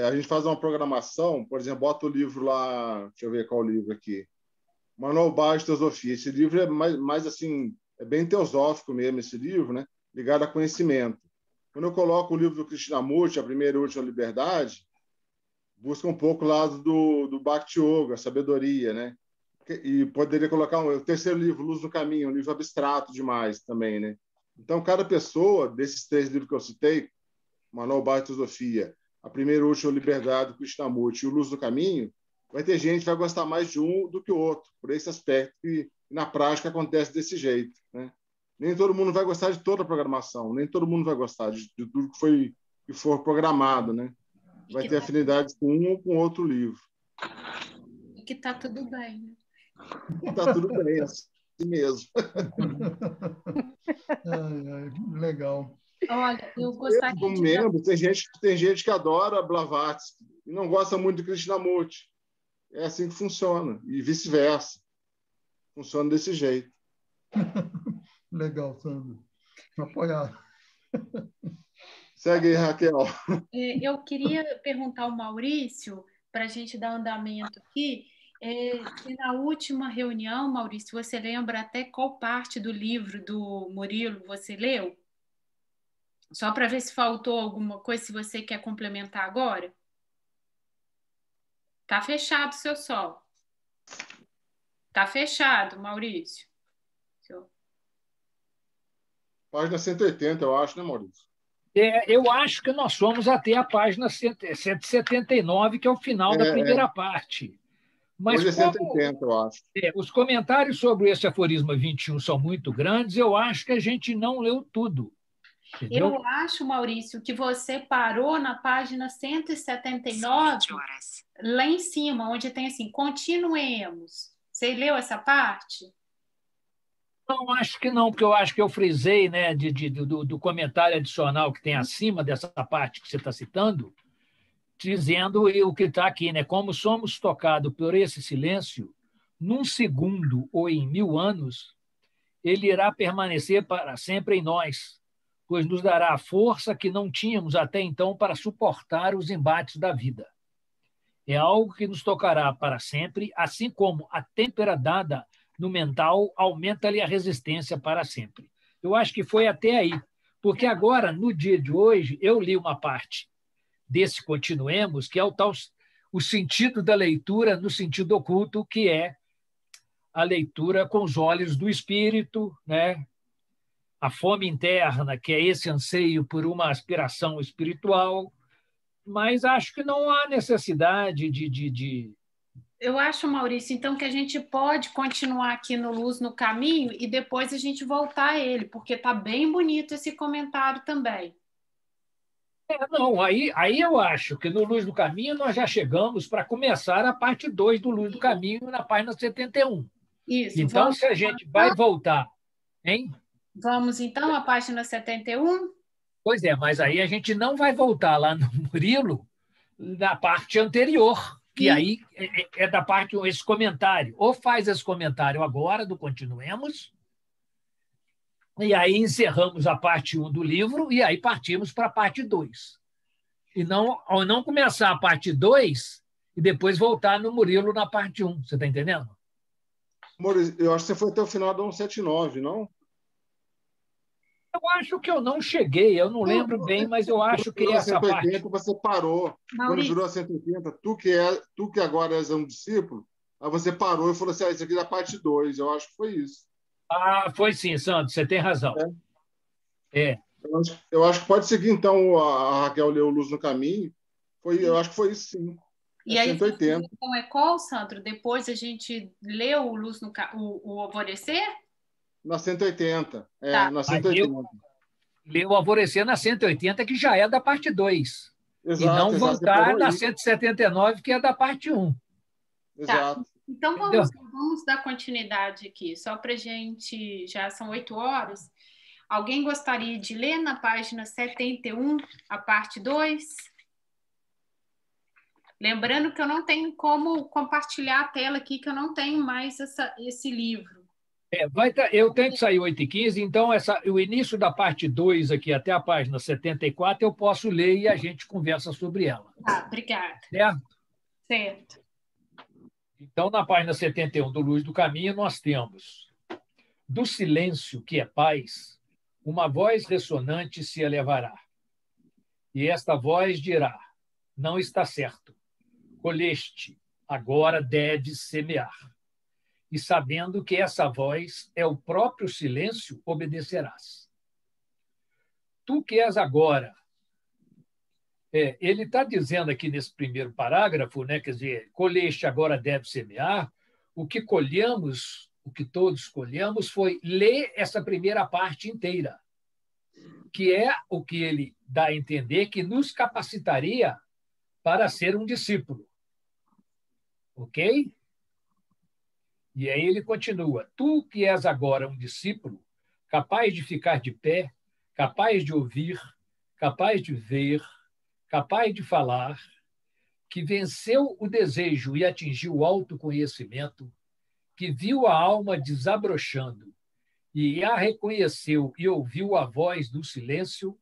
a gente faz uma programação, por exemplo, bota o livro lá, deixa eu ver qual o livro aqui, Manual Básico de Teosofia. Esse livro é mais assim, é bem teosófico mesmo, esse livro, né? Ligado a conhecimento. Quando eu coloco o livro do Krishnamurti, A Primeira e Última Liberdade, busca um pouco o lado do Bhakti Yoga, a sabedoria, né? E poderia colocar o terceiro livro, Luz no Caminho, um livro abstrato demais também, né? Então, cada pessoa, desses 3 livros que eu citei, Manual Básico de Teosofia, A Primeira e Última Liberdade, do Krishnamurti e o Luz no Caminho, vai ter gente que vai gostar mais de um do que o outro, por esse aspecto, e na prática acontece desse jeito, né? Nem todo mundo vai gostar de toda a programação, nem todo mundo vai gostar de tudo que for programado, né? Vai ter afinidade com um ou com outro livro. E que está tudo bem, né? Está tudo bem, é assim mesmo. Legal. Olha, eu gostaria como de... membro, tem gente que adora Blavatsky e não gosta muito de Krishnamurti. É assim que funciona, e vice-versa. Funciona desse jeito. Legal, Sandro. Apoiado. Segue aí, Raquel. Eu queria perguntar ao Maurício, para a gente dar andamento aqui, se na última reunião, Maurício, você lembra até qual parte do livro do Murilo você leu? Só para ver se faltou alguma coisa, se você quer complementar agora. Tá fechado o seu sol. Tá fechado, Maurício. Página 180, eu acho, né, Maurício? Eu acho que nós fomos até a página 179, que é o final da primeira parte. Mas hoje é 180, eu acho. Os comentários sobre esse aforisma 21 são muito grandes, eu acho que a gente não leu tudo. Entendeu? Eu acho, Maurício, que você parou na página 179, lá em cima, onde tem assim, continuemos. Você leu essa parte? Não, acho que não, porque eu acho que eu frisei, né, do comentário adicional que tem acima dessa parte que você está citando, dizendo o que está aqui, né? Como somos tocados por esse silêncio, num segundo ou em 1000 anos, ele irá permanecer para sempre em nós, pois nos dará a força que não tínhamos até então para suportar os embates da vida. É algo que nos tocará para sempre, assim como a têmpera dada no mental aumenta-lhe a resistência para sempre. Eu acho que foi até aí, porque agora, no dia de hoje, eu li uma parte desse continuemos, que é o tal o sentido da leitura no sentido oculto, que é a leitura com os olhos do espírito, né? A fome interna, que é esse anseio por uma aspiração espiritual, mas acho que não há necessidade de... Eu acho, Maurício, então, que a gente pode continuar aqui no Luz no Caminho e depois a gente voltar a ele, porque está bem bonito esse comentário também. Não, aí eu acho que no Luz do Caminho nós já chegamos para começar a parte 2 do Luz do Caminho, na página 71. Isso. Então, se a gente vai voltar, hein? Vamos, então, à página 71? Pois é, mas aí a gente não vai voltar lá no Murilo, na parte anterior, que aí é da parte, esse comentário. Ou faz esse comentário agora, do Continuemos, e aí encerramos a parte 1 do livro, e aí partimos para a parte 2. E não começar a parte 2 e depois voltar no Murilo na parte 1. Você está entendendo? Maurício, eu acho que você foi até o final da 179, não? Eu acho que eu não cheguei, eu não lembro bem, mas eu acho que essa 180, parte... você parou. Quando virou a 180, tu que agora és um discípulo, aí você parou e falou assim, isso aqui é a parte 2. Eu acho que foi isso. Ah, foi sim, Santos, você tem razão. É. Eu acho que pode seguir, então, a Raquel leu Luz no Caminho. Eu acho que foi isso, sim. E aí, 180. então é qual, Sandro? Depois a gente leu o Alvorecer? Na 180. Tá. Na 180. Leu o Alvorecer na 180, que já é da parte 2. Exato, e não voltar na aí. 179, que é da parte 1. Exato. Tá. Então vamos dar continuidade aqui, só para a gente, já são 8 horas. Alguém gostaria de ler na página 71, a parte 2? Lembrando que eu não tenho como compartilhar a tela aqui, que eu não tenho mais esse livro. Eu tenho que sair 8h15, então o início da parte 2 aqui até a página 74 eu posso ler e a gente conversa sobre ela. Tá, obrigada. Certo? Certo. Então, na página 71 do Luz do Caminho, nós temos: do silêncio, que é paz, uma voz ressonante se elevará. E esta voz dirá: não está certo. Colheste, agora deves semear. E sabendo que essa voz é o próprio silêncio, obedecerás. Tu que és agora... ele está dizendo aqui nesse primeiro parágrafo, né, quer dizer, colheste, agora deve semear. O que colhemos, o que todos colhemos, foi ler essa primeira parte inteira, que é o que ele dá a entender que nos capacitaria para ser um discípulo. Ok? E aí ele continua: tu que és agora um discípulo, capaz de ficar de pé, capaz de ouvir, capaz de ver, capaz de falar, que venceu o desejo e atingiu o autoconhecimento, que viu a alma desabrochando e a reconheceu e ouviu a voz do silêncio,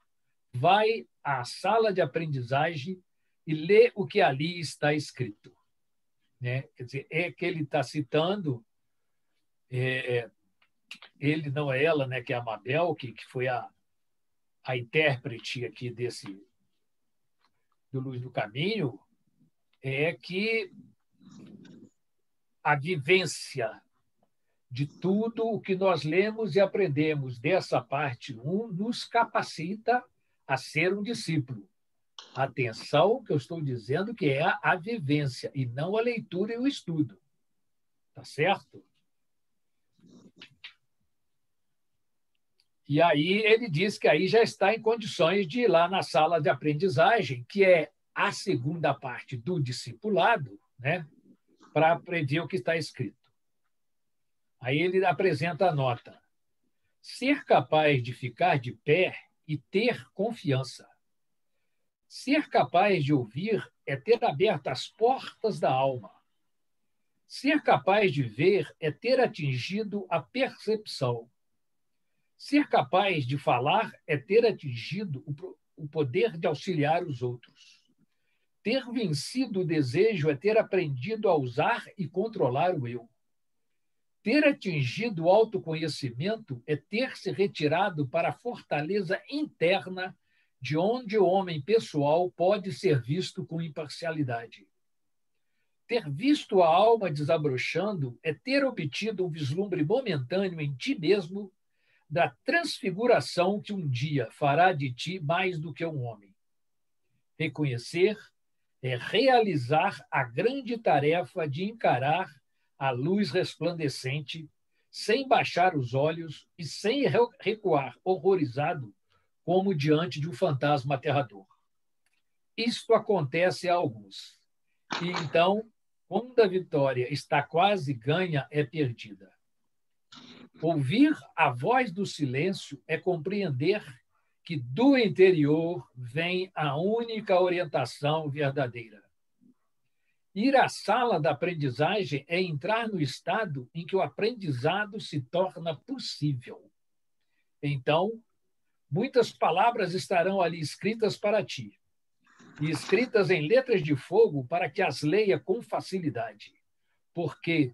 vai à sala de aprendizagem e lê o que ali está escrito. Né? Quer dizer, é que ele está citando, ele, não é ela, né, que é a Mabel, que foi a intérprete aqui do Luz do Caminho, é que a vivência de tudo o que nós lemos e aprendemos dessa parte 1 nos capacita a ser um discípulo. Atenção, que eu estou dizendo que é a vivência e não a leitura e o estudo. Tá certo? E aí ele diz que aí já está em condições de ir lá na sala de aprendizagem, que é a segunda parte do discipulado, né, para aprender o que está escrito. Aí ele apresenta a nota: ser capaz de ficar de pé e ter confiança. Ser capaz de ouvir é ter aberto as portas da alma. Ser capaz de ver é ter atingido a percepção. Ser capaz de falar é ter atingido o poder de auxiliar os outros. Ter vencido o desejo é ter aprendido a usar e controlar o eu. Ter atingido o autoconhecimento é ter se retirado para a fortaleza interna, de onde o homem pessoal pode ser visto com imparcialidade. ter visto a alma desabrochando é ter obtido um vislumbre momentâneo em ti mesmo da transfiguração que um dia fará de ti mais do que um homem. Reconhecer é realizar a grande tarefa de encarar a luz resplandecente, sem baixar os olhos e sem recuar, horrorizado, como diante de um fantasma aterrador. Isto acontece a alguns. E então, quando a vitória está quase ganha, é perdida. Ouvir a voz do silêncio é compreender que do interior vem a única orientação verdadeira. Ir à sala da aprendizagem é entrar no estado em que o aprendizado se torna possível. Então, muitas palavras estarão ali escritas para ti, e escritas em letras de fogo para que as leia com facilidade. Porque,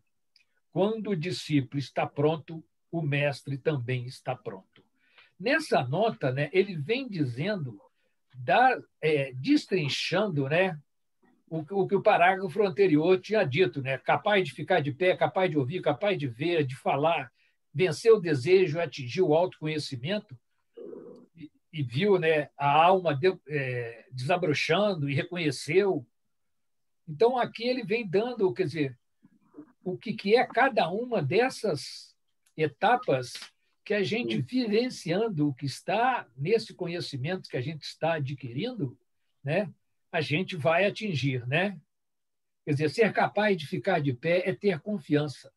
quando o discípulo está pronto, o mestre também está pronto. Nessa nota, né, ele vem dizendo, destrinchando, né, o que o parágrafo anterior tinha dito, né, capaz de ficar de pé, capaz de ouvir, capaz de ver, de falar, vencer o desejo, atingir o autoconhecimento, e viu, né, a alma desabrochando e reconheceu. Então, aqui ele vem dando, quer dizer, o que é cada uma dessas etapas que a gente, vivenciando o que está nesse conhecimento que a gente está adquirindo, né, a gente vai atingir, né? Quer dizer, ser capaz de ficar de pé é ter confiança,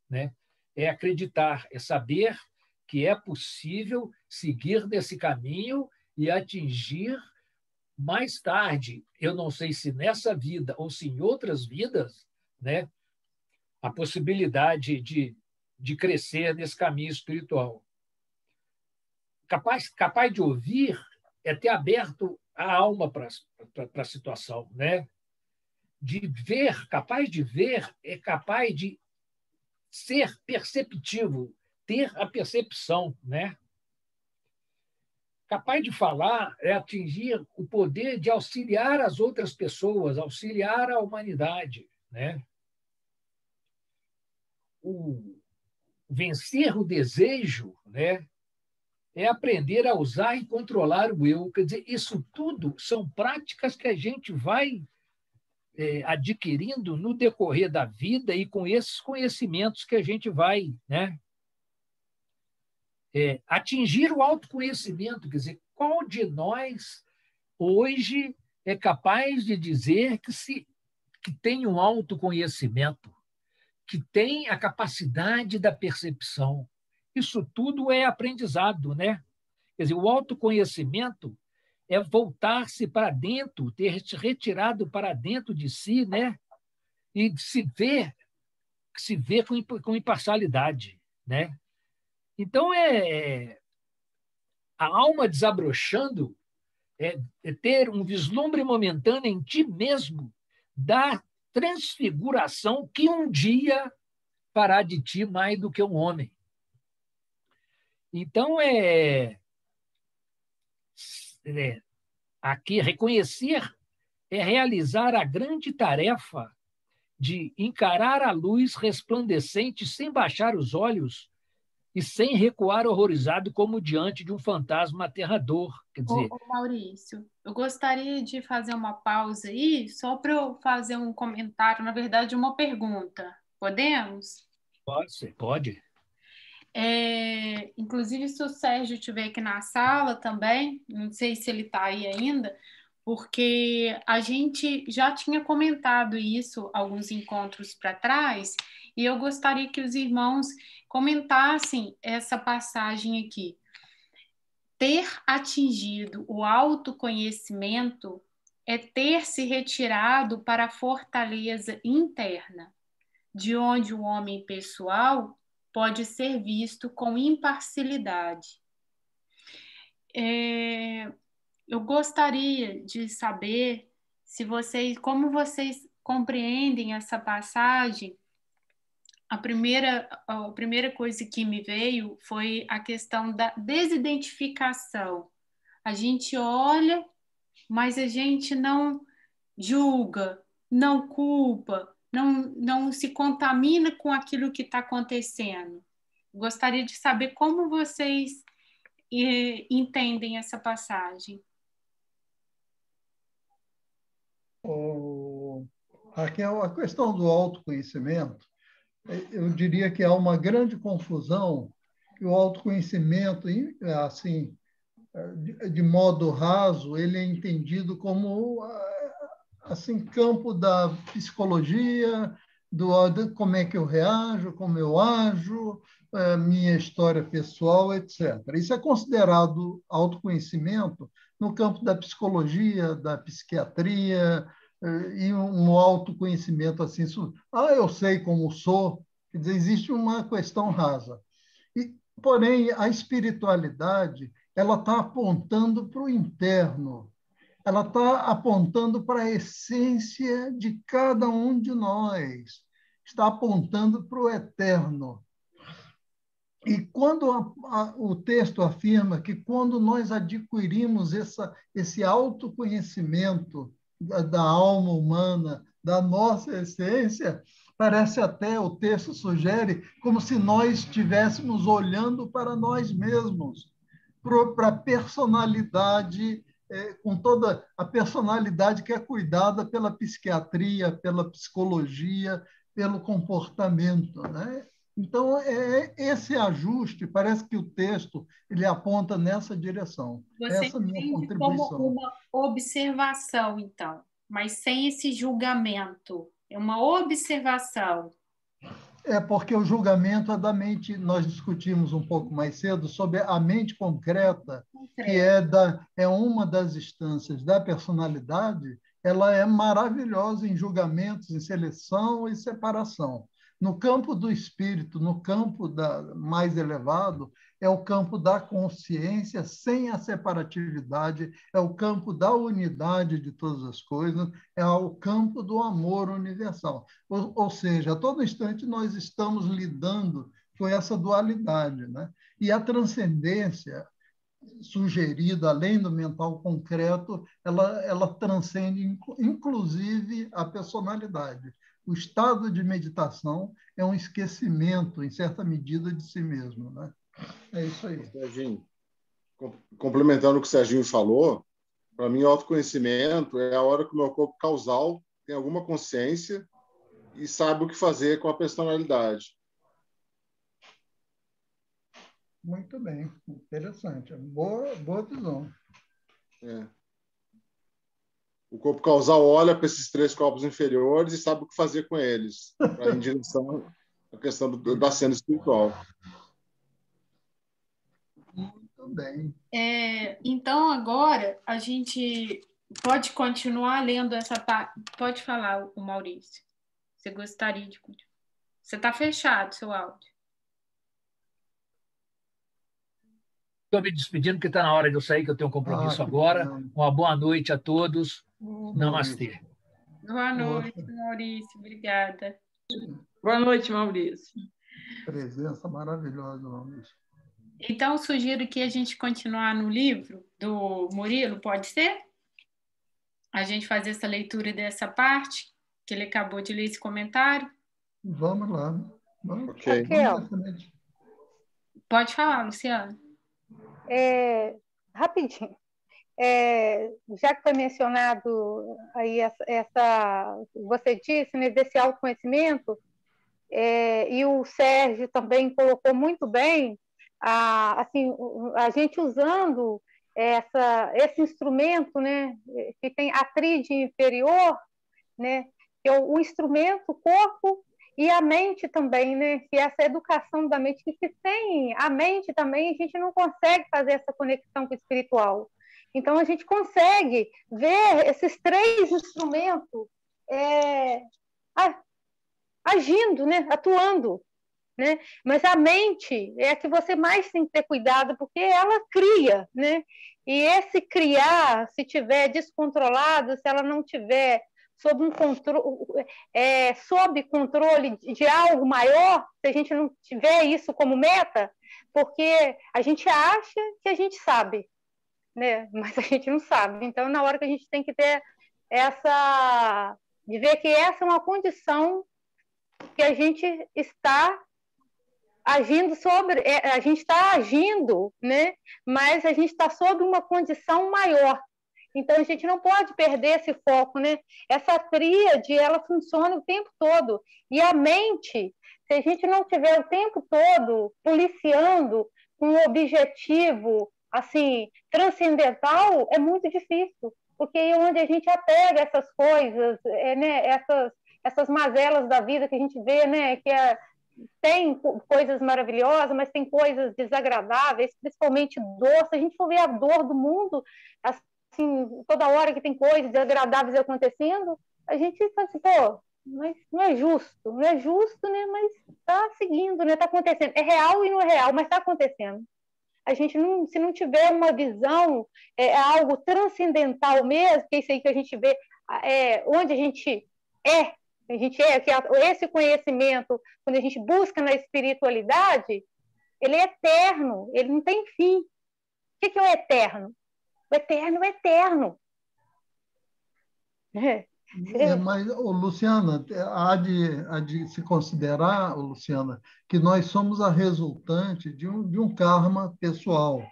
né? É acreditar, é saber que é possível seguir nesse caminho e atingir mais tarde, eu não sei se nessa vida ou se em outras vidas, né, a possibilidade de crescer nesse caminho espiritual. Capaz de ouvir é ter aberto a alma para a situação, né? De ver, capaz de ver, é capaz de ser perceptivo, ter a percepção, né? Capaz de falar é atingir o poder de auxiliar as outras pessoas, auxiliar a humanidade, né? Vencer o desejo, né, é aprender a usar e controlar o eu. Quer dizer, isso tudo são práticas que a gente vai adquirindo no decorrer da vida e com esses conhecimentos que a gente vai, né, atingir o autoconhecimento. Quer dizer, qual de nós hoje é capaz de dizer que tem um autoconhecimento, que tem a capacidade da percepção? Isso tudo é aprendizado, né? Quer dizer, o autoconhecimento é voltar-se para dentro, ter se retirado para dentro de si, né? E se ver com imparcialidade, né? Então, a alma desabrochando é ter um vislumbre momentâneo em ti mesmo da transfiguração que um dia fará de ti mais do que um homem. Então, aqui, reconhecer é realizar a grande tarefa de encarar a luz resplandecente sem baixar os olhos e sem recuar horrorizado como diante de um fantasma aterrador. Quer dizer... Maurício, eu gostaria de fazer uma pausa aí, só para eu fazer um comentário, na verdade, uma pergunta. Podemos? Pode. Inclusive, se o Sérgio estiver aqui na sala também, não sei se ele está aí ainda, porque a gente já tinha comentado isso alguns encontros para trás, e eu gostaria que os irmãos comentassem essa passagem aqui. Ter atingido o autoconhecimento é ter se retirado para a fortaleza interna, de onde o homem pessoal pode ser visto com imparcialidade. Eu gostaria de saber como vocês compreendem essa passagem. A primeira coisa que me veio foi a questão da desidentificação. A gente olha, mas a gente não julga, não culpa, não se contamina com aquilo que está acontecendo. Gostaria de saber como vocês entendem essa passagem. Raquel, a questão do autoconhecimento, eu diria que há uma grande confusão, que o autoconhecimento, assim, de modo raso, ele é entendido como assim, campo da psicologia, como é que eu reajo, como eu ajo, minha história pessoal, etc. Isso é considerado autoconhecimento no campo da psicologia, da psiquiatria, e um autoconhecimento assim, eu sei como sou, quer dizer, existe uma questão rasa. Porém, a espiritualidade ela está apontando para o interno, ela está apontando para a essência de cada um de nós, está apontando para o eterno. E quando o texto afirma que quando nós adquirimos esse autoconhecimento da alma humana, da nossa essência, parece até, o texto sugere, como se nós estivéssemos olhando para nós mesmos, para a personalidade, com toda a personalidade que é cuidada pela psiquiatria, pela psicologia, pelo comportamento, né? Então, esse ajuste, parece que o texto ele aponta nessa direção. Você essa é a minha entende contribuição. como uma observação, então, mas sem esse julgamento. É uma observação. Porque o julgamento é da mente, nós discutimos um pouco mais cedo sobre a mente concreta, que é uma das instâncias da personalidade, ela é maravilhosa em julgamentos, em seleção e separação. No campo do espírito, no campo mais elevado, é o campo da consciência sem a separatividade, é o campo da unidade de todas as coisas, é o campo do amor universal. Ou seja, a todo instante nós estamos lidando com essa dualidade, né? E a transcendência sugerida, além do mental concreto, ela transcende, inclusive, a personalidade. O estado de meditação é um esquecimento, em certa medida, de si mesmo, né? É isso aí. Serginho, complementando o que o Serginho falou, para mim, o autoconhecimento é a hora que o meu corpo causal tem alguma consciência e sabe o que fazer com a personalidade. Muito bem, interessante. Boa visão. O corpo causal olha para esses 3 corpos inferiores e sabe o que fazer com eles, para ir em direção à questão da cena espiritual. Muito bem. Então, agora, a gente pode continuar lendo essa parte. Pode falar, o Maurício. Você gostaria de continuar? Você está fechado, seu áudio. Estou me despedindo, porque está na hora de eu sair, que eu tenho um compromisso agora. Bom. Uma boa noite a todos. Namastê. Boa noite, Maurício. Obrigada. Boa noite, Maurício. Presença maravilhosa, Maurício. Então, sugiro que a gente continuar no livro do Murilo, pode ser? A gente fazer essa leitura dessa parte, que ele acabou de ler esse comentário. Vamos lá. Ok. Pode falar, Luciana. Rapidinho. Já que foi mencionado aí você disse, né, desse autoconhecimento, e o Sérgio também colocou muito bem, assim, a gente usando esse instrumento, né, que tem a tríade inferior, né, que é o instrumento, o corpo e a mente também, né, que é essa educação da mente, que sem a mente também a gente não consegue fazer essa conexão com o espiritual. Então, a gente consegue ver esses 3 instrumentos agindo, né, atuando, né? Mas a mente é a que você mais tem que ter cuidado, porque ela cria, né? E esse criar, se tiver descontrolado, se ela não tiver sob controle de algo maior, se a gente não tiver isso como meta, porque a gente acha que a gente sabe, né? Mas a gente não sabe. Então, na hora que a gente tem que ter de ver que essa é uma condição que a gente está agindo sobre, a gente está agindo, né? Mas a gente está sob uma condição maior. Então, a gente não pode perder esse foco, né? Essa tríade, ela funciona o tempo todo. E a mente, se a gente não tiver o tempo todo policiando com um objetivo, assim, transcendental, é muito difícil. Porque é onde a gente apega essas coisas, né? Essas mazelas da vida que a gente vê, né? Tem coisas maravilhosas, mas tem coisas desagradáveis, principalmente dor. Se a gente for ver a dor do mundo, assim, toda hora que tem coisas desagradáveis acontecendo, a gente fala assim, pô, mas não é justo, né? Mas está seguindo, né? Está acontecendo. É real e não é real, mas está acontecendo. A gente não, se não tiver uma visão, algo transcendental mesmo, que é isso aí que a gente vê, onde a gente é, que esse conhecimento, quando a gente busca na espiritualidade, ele é eterno, ele não tem fim. O que é o eterno? O eterno é eterno. Mas, Luciana, há de se considerar, Luciana, que nós somos a resultante de um karma pessoal,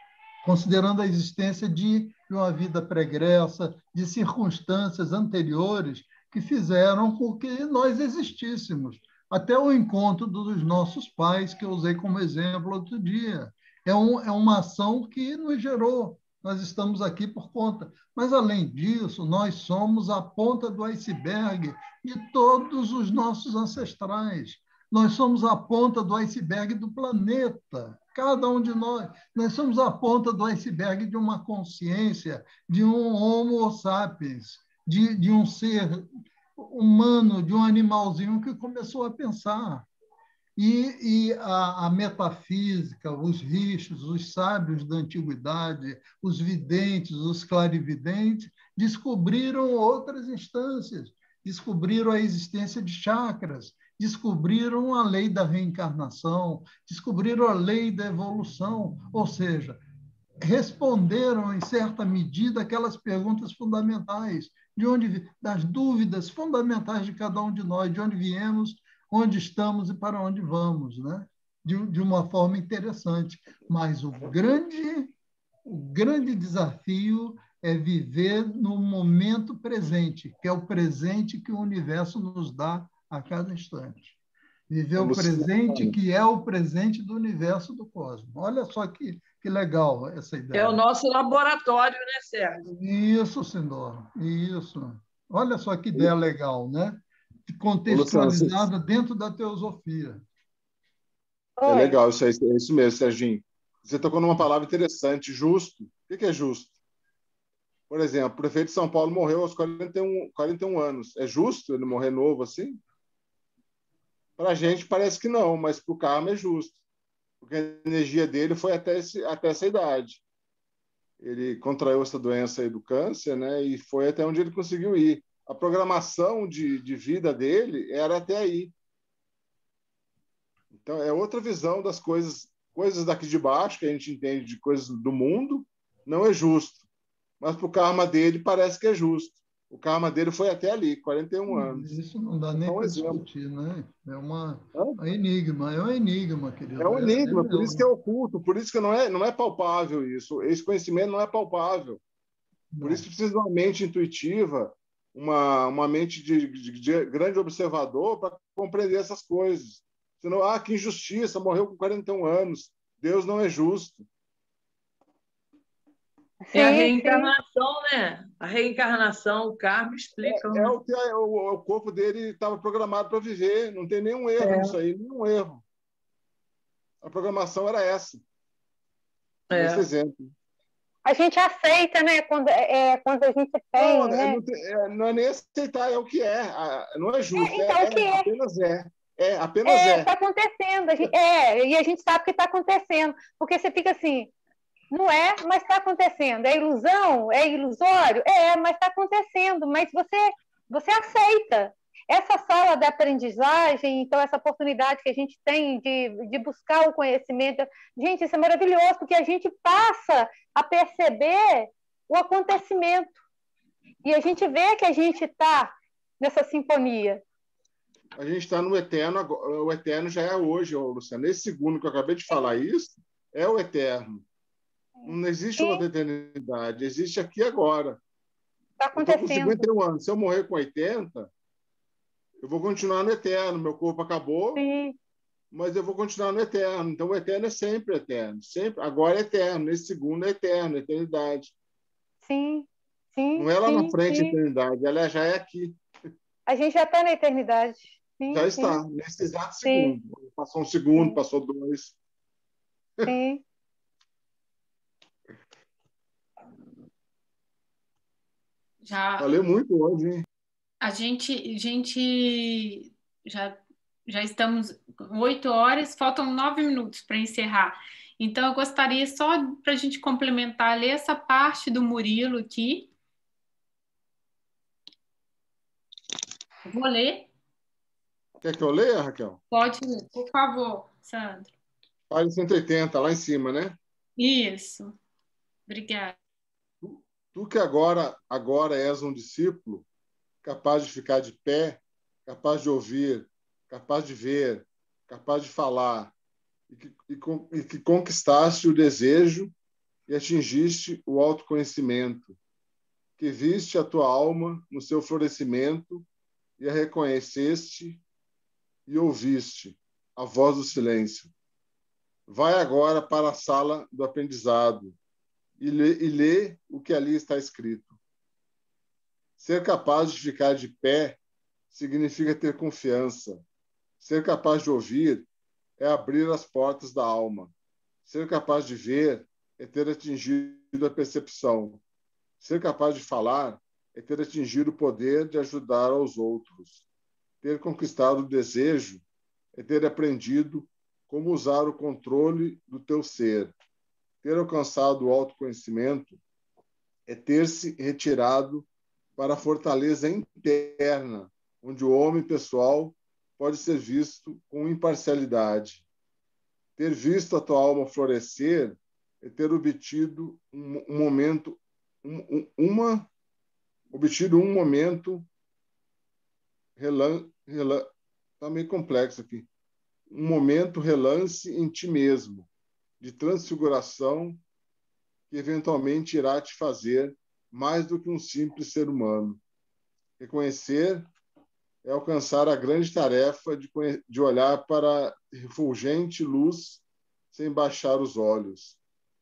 considerando a existência de uma vida pregressa, de circunstâncias anteriores que fizeram com que nós existíssemos. Até o encontro dos nossos pais, que eu usei como exemplo outro dia. É uma ação que nos gerou. Nós estamos aqui por conta. Mas, além disso, nós somos a ponta do iceberg de todos os nossos ancestrais. Nós somos a ponta do iceberg do planeta, cada um de nós. Nós somos a ponta do iceberg de uma consciência, de um Homo sapiens, de um ser humano, de um animalzinho que começou a pensar. E a metafísica, os rishis, os sábios da antiguidade, os videntes, os clarividentes, descobriram outras instâncias, descobriram a existência de chakras, descobriram a lei da reencarnação, descobriram a lei da evolução, ou seja, responderam, em certa medida, aquelas perguntas fundamentais, das dúvidas fundamentais de cada um de nós, de onde viemos, onde estamos e para onde vamos, né? De uma forma interessante. Mas o grande desafio é viver no momento presente, que é o presente que o universo nos dá a cada instante. Viver o presente, que é o presente do universo do cosmos. Olha só que legal essa ideia. É o nosso laboratório, né, Sérgio? Isso, Sindora, isso. Olha só que ideia legal, né? Contextualizada dentro da teosofia. É legal, isso mesmo, Serginho. Você tocou numa palavra interessante, justo. O que é justo? Por exemplo, o prefeito de São Paulo morreu aos 41 anos. É justo ele morrer novo assim? Para a gente parece que não, mas para o karma é justo. Porque a energia dele foi até essa idade. Ele contraiu essa doença aí do câncer, né? E foi até onde ele conseguiu ir. A programação de vida dele era até aí. Então, é outra visão das coisas daqui de baixo, que a gente entende de coisas do mundo, não é justo. Mas para o karma dele parece que é justo. O karma dele foi até ali, 41 anos. Isso não dá nem para discutir, né? É um enigma, querido. É um enigma, por isso que é oculto, por isso que não é palpável isso. Esse conhecimento não é palpável. Por isso que precisa de uma mente intuitiva, uma mente de grande observador para compreender essas coisas. Senão, que injustiça, morreu com 41 anos. Deus não é justo. É a reencarnação, né? A reencarnação, o karma explica. O que o corpo dele estava programado para viver. Não tem nenhum erro nisso aí, nenhum erro. A programação era essa. Esse exemplo. A gente aceita, né? Quando a gente tem. Não, né? Não é nem aceitar, é o que é. Não é justo. Então, o que é? Apenas é. Apenas é. Está acontecendo. E a gente sabe que está acontecendo. Porque você fica assim, não é, mas está acontecendo. É ilusão? É ilusório? Mas está acontecendo. Mas você aceita. Essa sala de aprendizagem, então, essa oportunidade que a gente tem de buscar o conhecimento, gente, isso é maravilhoso, porque a gente passa a perceber o acontecimento. E a gente vê que a gente está nessa sinfonia? A gente está no eterno, o eterno já é hoje, Luciana. Nesse segundo que eu acabei de falar isso, é o eterno. Não existe outra eternidade, existe aqui agora. Está Eu estou com acontecendo. 51 anos. Se eu morrer com 80, eu vou continuar no eterno. Meu corpo acabou, Sim, mas eu vou continuar no eterno. Então, o eterno é sempre eterno. Sempre, agora é eterno. Nesse segundo é eterno, eternidade. sim, sim, Não é lá na sim, frente a sim. eternidade, ela já é aqui. A gente já está na eternidade. Sim, Já sim, está, nesse exato sim, segundo. Passou um segundo, sim, passou dois. sim. Já Falei muito hoje, hein? a gente já, já estamos 8 horas, faltam 9 minutos para encerrar. Então, eu gostaria só para a gente complementar, ler essa parte do Murilo aqui. Vou ler? Quer que eu leia, Raquel? Pode ler, por favor, Sandro. Página 180, lá em cima, né? Isso, obrigada. Tu que agora és um discípulo, capaz de ficar de pé, capaz de ouvir, capaz de ver, capaz de falar, e que conquistaste o desejo e atingiste o autoconhecimento, que viste a tua alma no seu florescimento e a reconheceste e ouviste a voz do silêncio. Vai agora para a sala do aprendizado e lê o que ali está escrito. Ser capaz de ficar de pé significa ter confiança. Ser capaz de ouvir é abrir as portas da alma. Ser capaz de ver é ter atingido a percepção. Ser capaz de falar é ter atingido o poder de ajudar aos outros. Ter conquistado o desejo é ter aprendido como usar o controle do teu ser. Ter alcançado o autoconhecimento é ter se retirado para a fortaleza interna, onde o homem pessoal pode ser visto com imparcialidade. Ter visto a tua alma florescer é ter obtido um momento, obtido um momento tá meio complexo aqui, um momento relance em ti mesmo, de transfiguração que eventualmente irá te fazer mais do que um simples ser humano. Reconhecer é alcançar a grande tarefa de olhar para a refulgente luz sem baixar os olhos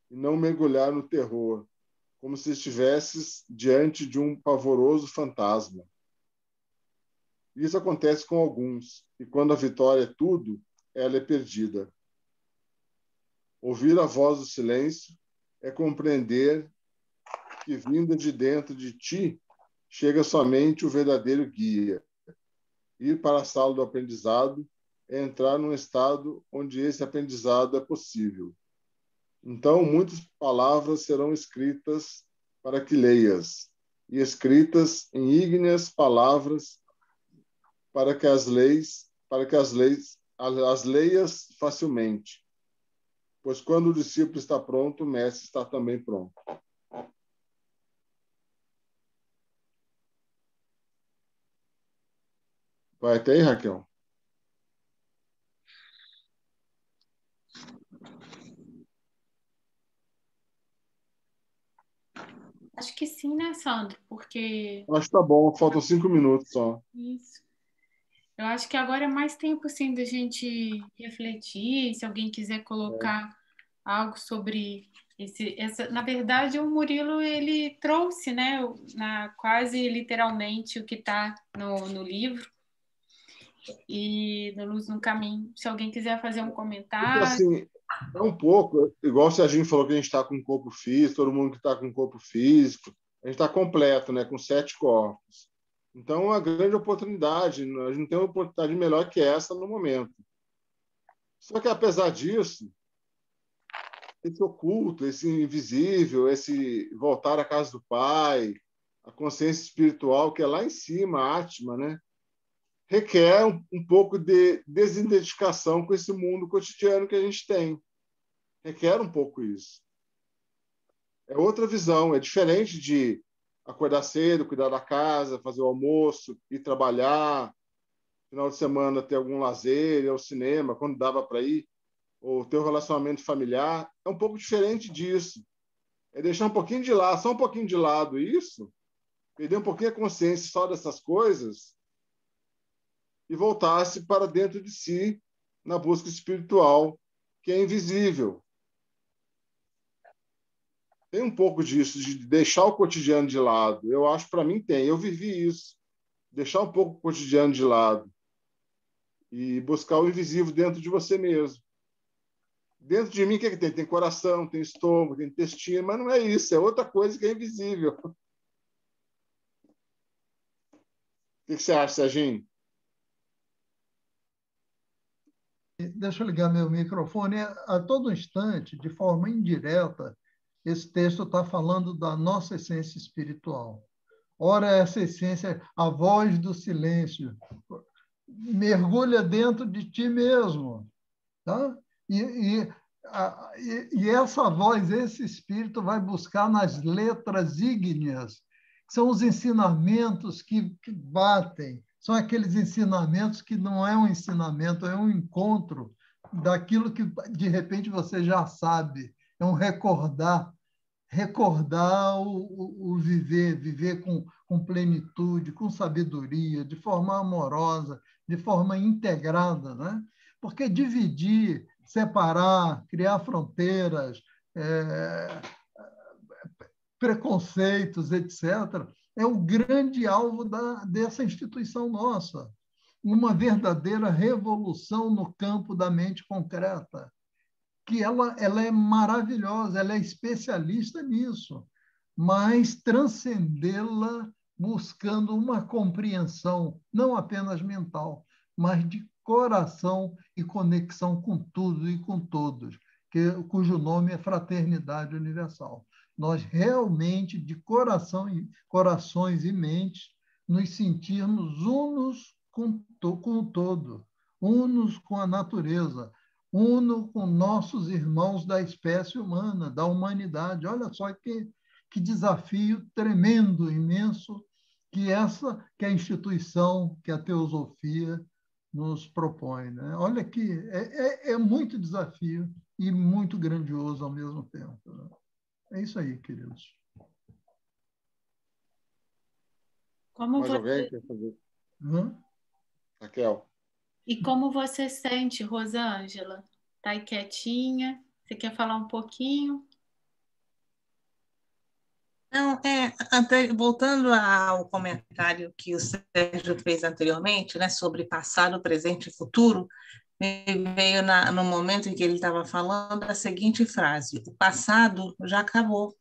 e não mergulhar no terror, como se estivesses diante de um pavoroso fantasma. Isso acontece com alguns, e quando a vitória é tudo, ela é perdida. Ouvir a voz do silêncio é compreender que, vinda de dentro de ti, chega somente o verdadeiro guia. Ir para a sala do aprendizado é entrar num estado onde esse aprendizado é possível. Então, muitas palavras serão escritas para que leias, e escritas em ígneas palavras para que as leias facilmente. Pois quando o discípulo está pronto, o mestre está também pronto. Vai até aí, Raquel? Acho que sim, né, Sandro? Porque Acho que tá bom, faltam 5 minutos só. isso. Eu acho que agora é mais tempo assim da gente refletir, se alguém quiser colocar algo sobre na verdade o Murilo ele trouxe, né, quase literalmente o que está no livro e no Luz no Caminho. Se alguém quiser fazer um Porque, comentário, assim, é um pouco, igual o Serginho falou que a gente está com um corpo físico, todo mundo que está com um corpo físico, a gente está completo, né, com 7 corpos. Então, é uma grande oportunidade, a gente não tem uma oportunidade melhor que essa no momento. Só que, apesar disso, esse oculto, esse invisível, esse voltar à casa do Pai, a consciência espiritual que é lá em cima, a Atma, né, requer um pouco de desidentificação com esse mundo cotidiano que a gente tem. Requer um pouco isso. É outra visão, é diferente de acordar cedo, cuidar da casa, fazer o almoço, ir trabalhar, final de semana ter algum lazer, ir ao cinema, quando dava para ir, ou ter um relacionamento familiar. É um pouco diferente disso. É deixar um pouquinho de lado, só um pouquinho de lado isso, perder um pouquinho a consciência só dessas coisas e voltar-se para dentro de si na busca espiritual, que é invisível. Tem um pouco disso, de deixar o cotidiano de lado. Eu acho, para mim, tem. Eu vivi isso. Deixar um pouco o cotidiano de lado e buscar o invisível dentro de você mesmo. Dentro de mim, o que é que tem? Tem coração, tem estômago, tem intestino, mas não é isso. É outra coisa que é invisível. O que você acha, Serginho? Deixa eu ligar meu microfone. A todo instante, de forma indireta, esse texto está falando da nossa essência espiritual. Ora, essa essência, a voz do silêncio, mergulha dentro de ti mesmo. Tá? E essa voz, esse espírito vai buscar nas letras ígneas, que são os ensinamentos que batem, são aqueles ensinamentos que não é um ensinamento, é um encontro daquilo que, de repente, você já sabe, é um recordar o viver, viver com plenitude, com sabedoria, de forma amorosa, de forma integrada, né? Porque dividir, separar, criar fronteiras, preconceitos, etc., é o grande alvo dessa instituição nossa. Uma verdadeira revolução no campo da mente concreta, que ela é maravilhosa, ela é especialista nisso, mas transcendê-la buscando uma compreensão, não apenas mental, mas de coração e conexão com tudo e com todos, cujo nome é fraternidade universal. Nós realmente, de corações e mentes, nos sentirmos unos com o todo, unos com a natureza, uno com nossos irmãos da espécie humana, da humanidade. Olha só que desafio tremendo, imenso, que a instituição, que a teosofia nos propõe. Né? Olha que é muito desafio e muito grandioso ao mesmo tempo. Né? É isso aí, queridos. Mais alguém quer fazer? Raquel. E como você sente, Rosângela? Está aí quietinha? Você quer falar um pouquinho? Não, voltando ao comentário que o Sérgio fez anteriormente, né, sobre passado, presente e futuro, me veio no momento em que ele estava falando a seguinte frase: o passado já acabou,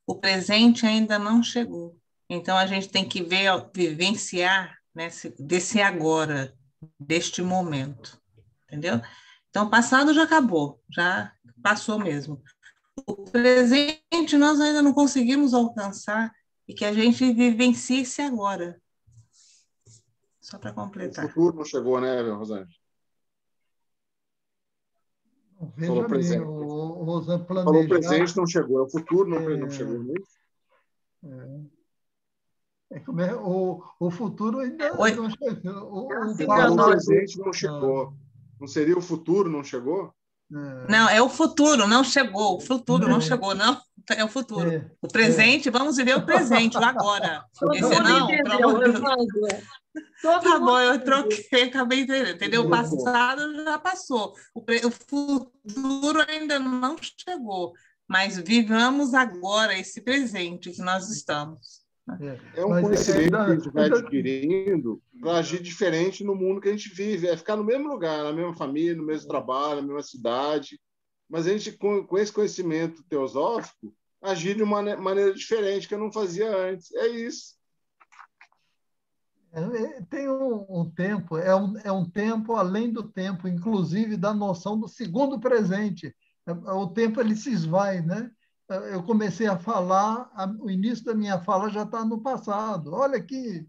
o presente ainda não chegou. Então, a gente tem que vivenciar, né, desse agora, deste momento, entendeu? Então, o passado já acabou, já passou mesmo. O presente nós ainda não conseguimos alcançar e que a gente vivencie esse agora. Só para completar. O futuro não chegou, né, Rosângela? Veja bem, o Rosângela planejar... Falou o presente não chegou, o futuro não chegou, não é isso? O futuro ainda não chegou. O presente não chegou. Não seria o futuro não chegou? Não, é o futuro, não chegou. O futuro não chegou, não. É o futuro. O presente, vamos viver o presente, o agora. Esse não, tá bom, eu troquei, acabei entendendo. Entendeu? O passado já passou. O futuro ainda não chegou. Mas vivamos agora esse presente que nós estamos. É um conhecimento que a gente vai adquirindo para agir diferente no mundo que a gente vive. É ficar no mesmo lugar, na mesma família, no mesmo trabalho, na mesma cidade. Mas a gente, com esse conhecimento teosófico, agir de uma maneira diferente que eu não fazia antes. É isso. Tem um tempo, é um tempo além do tempo, inclusive da noção do segundo presente. O tempo ele se esvai, né? Eu comecei a falar, o início da minha fala já está no passado. Olha que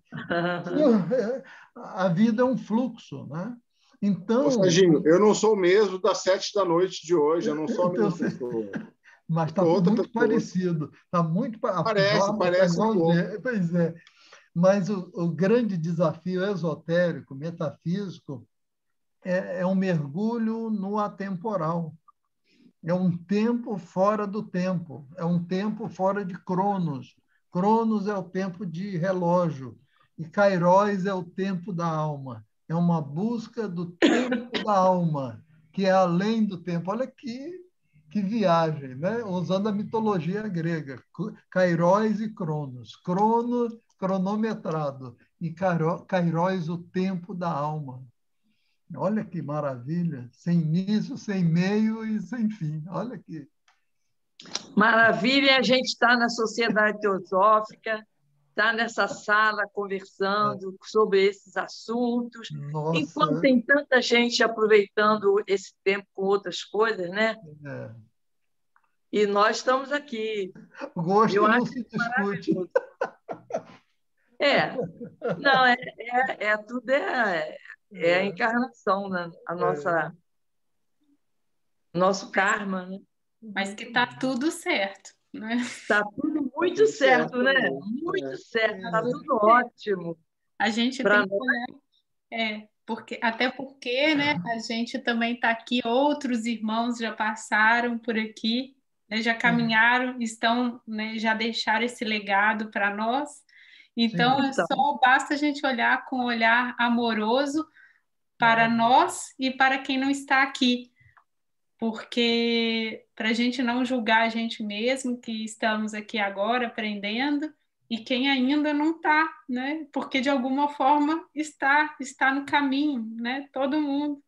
a vida é um fluxo, né? Então, Serginho, eu não sou o mesmo das 7 da noite de hoje, eu não sou a mesma pessoa. mas está outra muito pessoa. parecido. Tá muito, a Parece forma tá um pouco. igualzinha. Pois é. Mas o grande desafio esotérico, metafísico, é um mergulho no atemporal. É um tempo fora do tempo, é um tempo fora de Cronos. Cronos é o tempo de relógio e Kairos é o tempo da alma. É uma busca do tempo da alma, que é além do tempo. Olha que viagem, né? Usando a mitologia grega, Kairos e Cronos. Cronos, cronometrado, e Kairos, o tempo da alma. Olha que maravilha, sem início, sem meio e sem fim. Olha que Maravilha, a gente está na Sociedade Teosófica, está nessa sala conversando sobre esses assuntos, enquanto nossa, tem tanta gente aproveitando esse tempo com outras coisas, né? é, E nós estamos aqui. Eu gosto não acho se isso discute. maravilhoso. É, não, tudo é a encarnação, né? Nosso karma, né? Mas que tá tudo certo, né? Tá tudo Tá muito tudo certo, certo né? mesmo. Muito É. certo, Tá tá tudo tudo certo. ótimo A gente para tem que nós. olhar, até porque, né, a gente também está aqui, outros irmãos já passaram por aqui, né, já caminharam, estão, né, já deixaram esse legado para nós. Então, Sim, Então, basta a gente olhar com um olhar amoroso para nós e para quem não está aqui, porque para a gente não julgar a gente mesmo, que estamos aqui agora aprendendo, e quem ainda não está, né? Porque de alguma forma está no caminho, né? Todo mundo,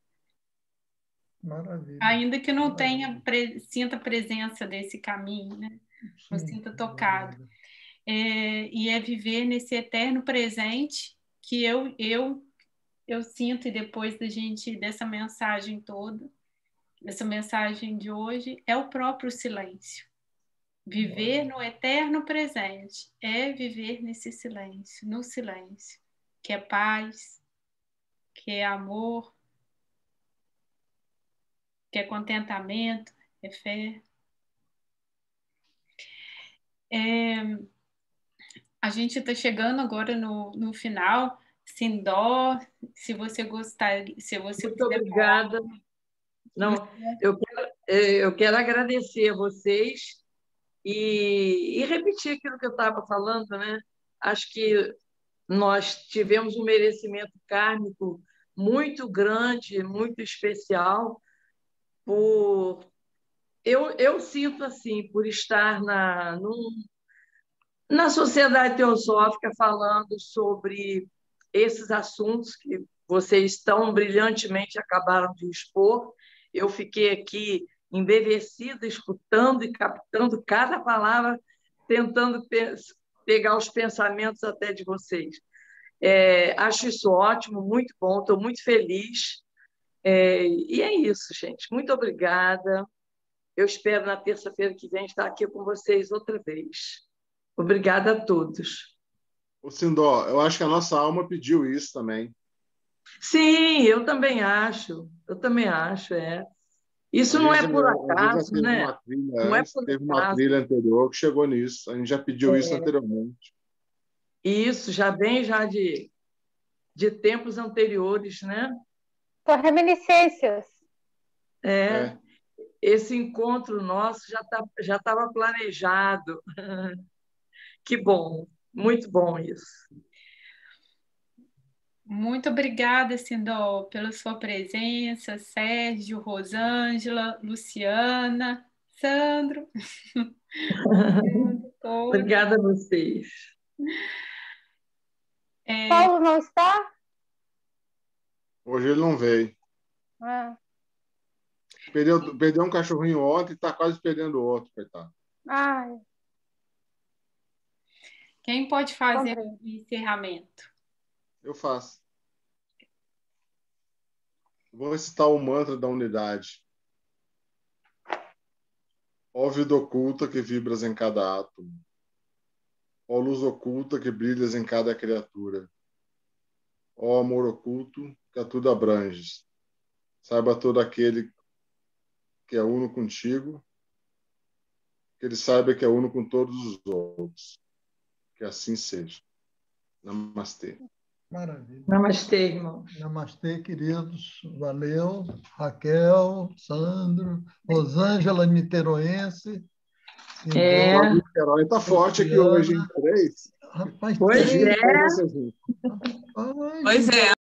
maravilha. ainda que não Maravilha. tenha sinta a presença desse caminho, né? Não Sim, sinta tocado. maravilha. E é viver nesse eterno presente que eu sinto, e depois dessa mensagem toda, essa mensagem de hoje, é o próprio silêncio. Viver no eterno presente é viver nesse silêncio, no silêncio, que é paz, que é amor, que é contentamento, é fé. A gente está chegando agora no final. Sindó, se você gostar, se você muito quiser falar. obrigada. Não, eu quero agradecer a vocês e repetir aquilo que eu estava falando, né? Acho que nós tivemos um merecimento kármico muito grande, muito especial, por eu sinto assim, por estar na Sociedade Teosófica falando sobre esses assuntos que vocês tão brilhantemente acabaram de expor. Eu fiquei aqui embevecida, escutando e captando cada palavra, tentando pegar os pensamentos até de vocês. Acho isso ótimo, muito bom, estou muito feliz. E é isso, gente. Muito obrigada. Eu espero na terça-feira que vem estar aqui com vocês outra vez. Obrigada a todos. O Sindó, eu acho que a nossa alma pediu isso também. Sim, eu também acho. Eu também acho, é. Isso não é por A gente já acaso, teve né? uma trilha Não é antes, por teve uma acaso. trilha anterior que chegou nisso. A gente já pediu isso É. anteriormente. Isso já vem já de tempos anteriores, né? São reminiscências. É. É. Esse encontro nosso já estava planejado. Que bom, muito bom isso. Muito obrigada, Sindó, pela sua presença, Sérgio, Rosângela, Luciana, Sandro, todos. Obrigada a vocês. Paulo não está? Hoje ele não veio. Ah, Perdeu um cachorrinho ontem e está quase perdendo outro, coitado. ai, Quem pode fazer comprei. o encerramento? Eu faço. Vou recitar o mantra da unidade. Ó vida oculta que vibras em cada átomo. Ó luz oculta que brilhas em cada criatura. Ó amor oculto que a tudo abranges. Saiba todo aquele que é uno contigo que ele saiba que é uno com todos os outros. Que assim seja. Namastê. Maravilha. Namastê, irmão. Namastê, queridos. Valeu. Raquel, Sandro, Rosângela Niteroense. O Niterói está forte aqui hoje, em 3. Rapaz, Pois três. é. Rapaz, Pois é.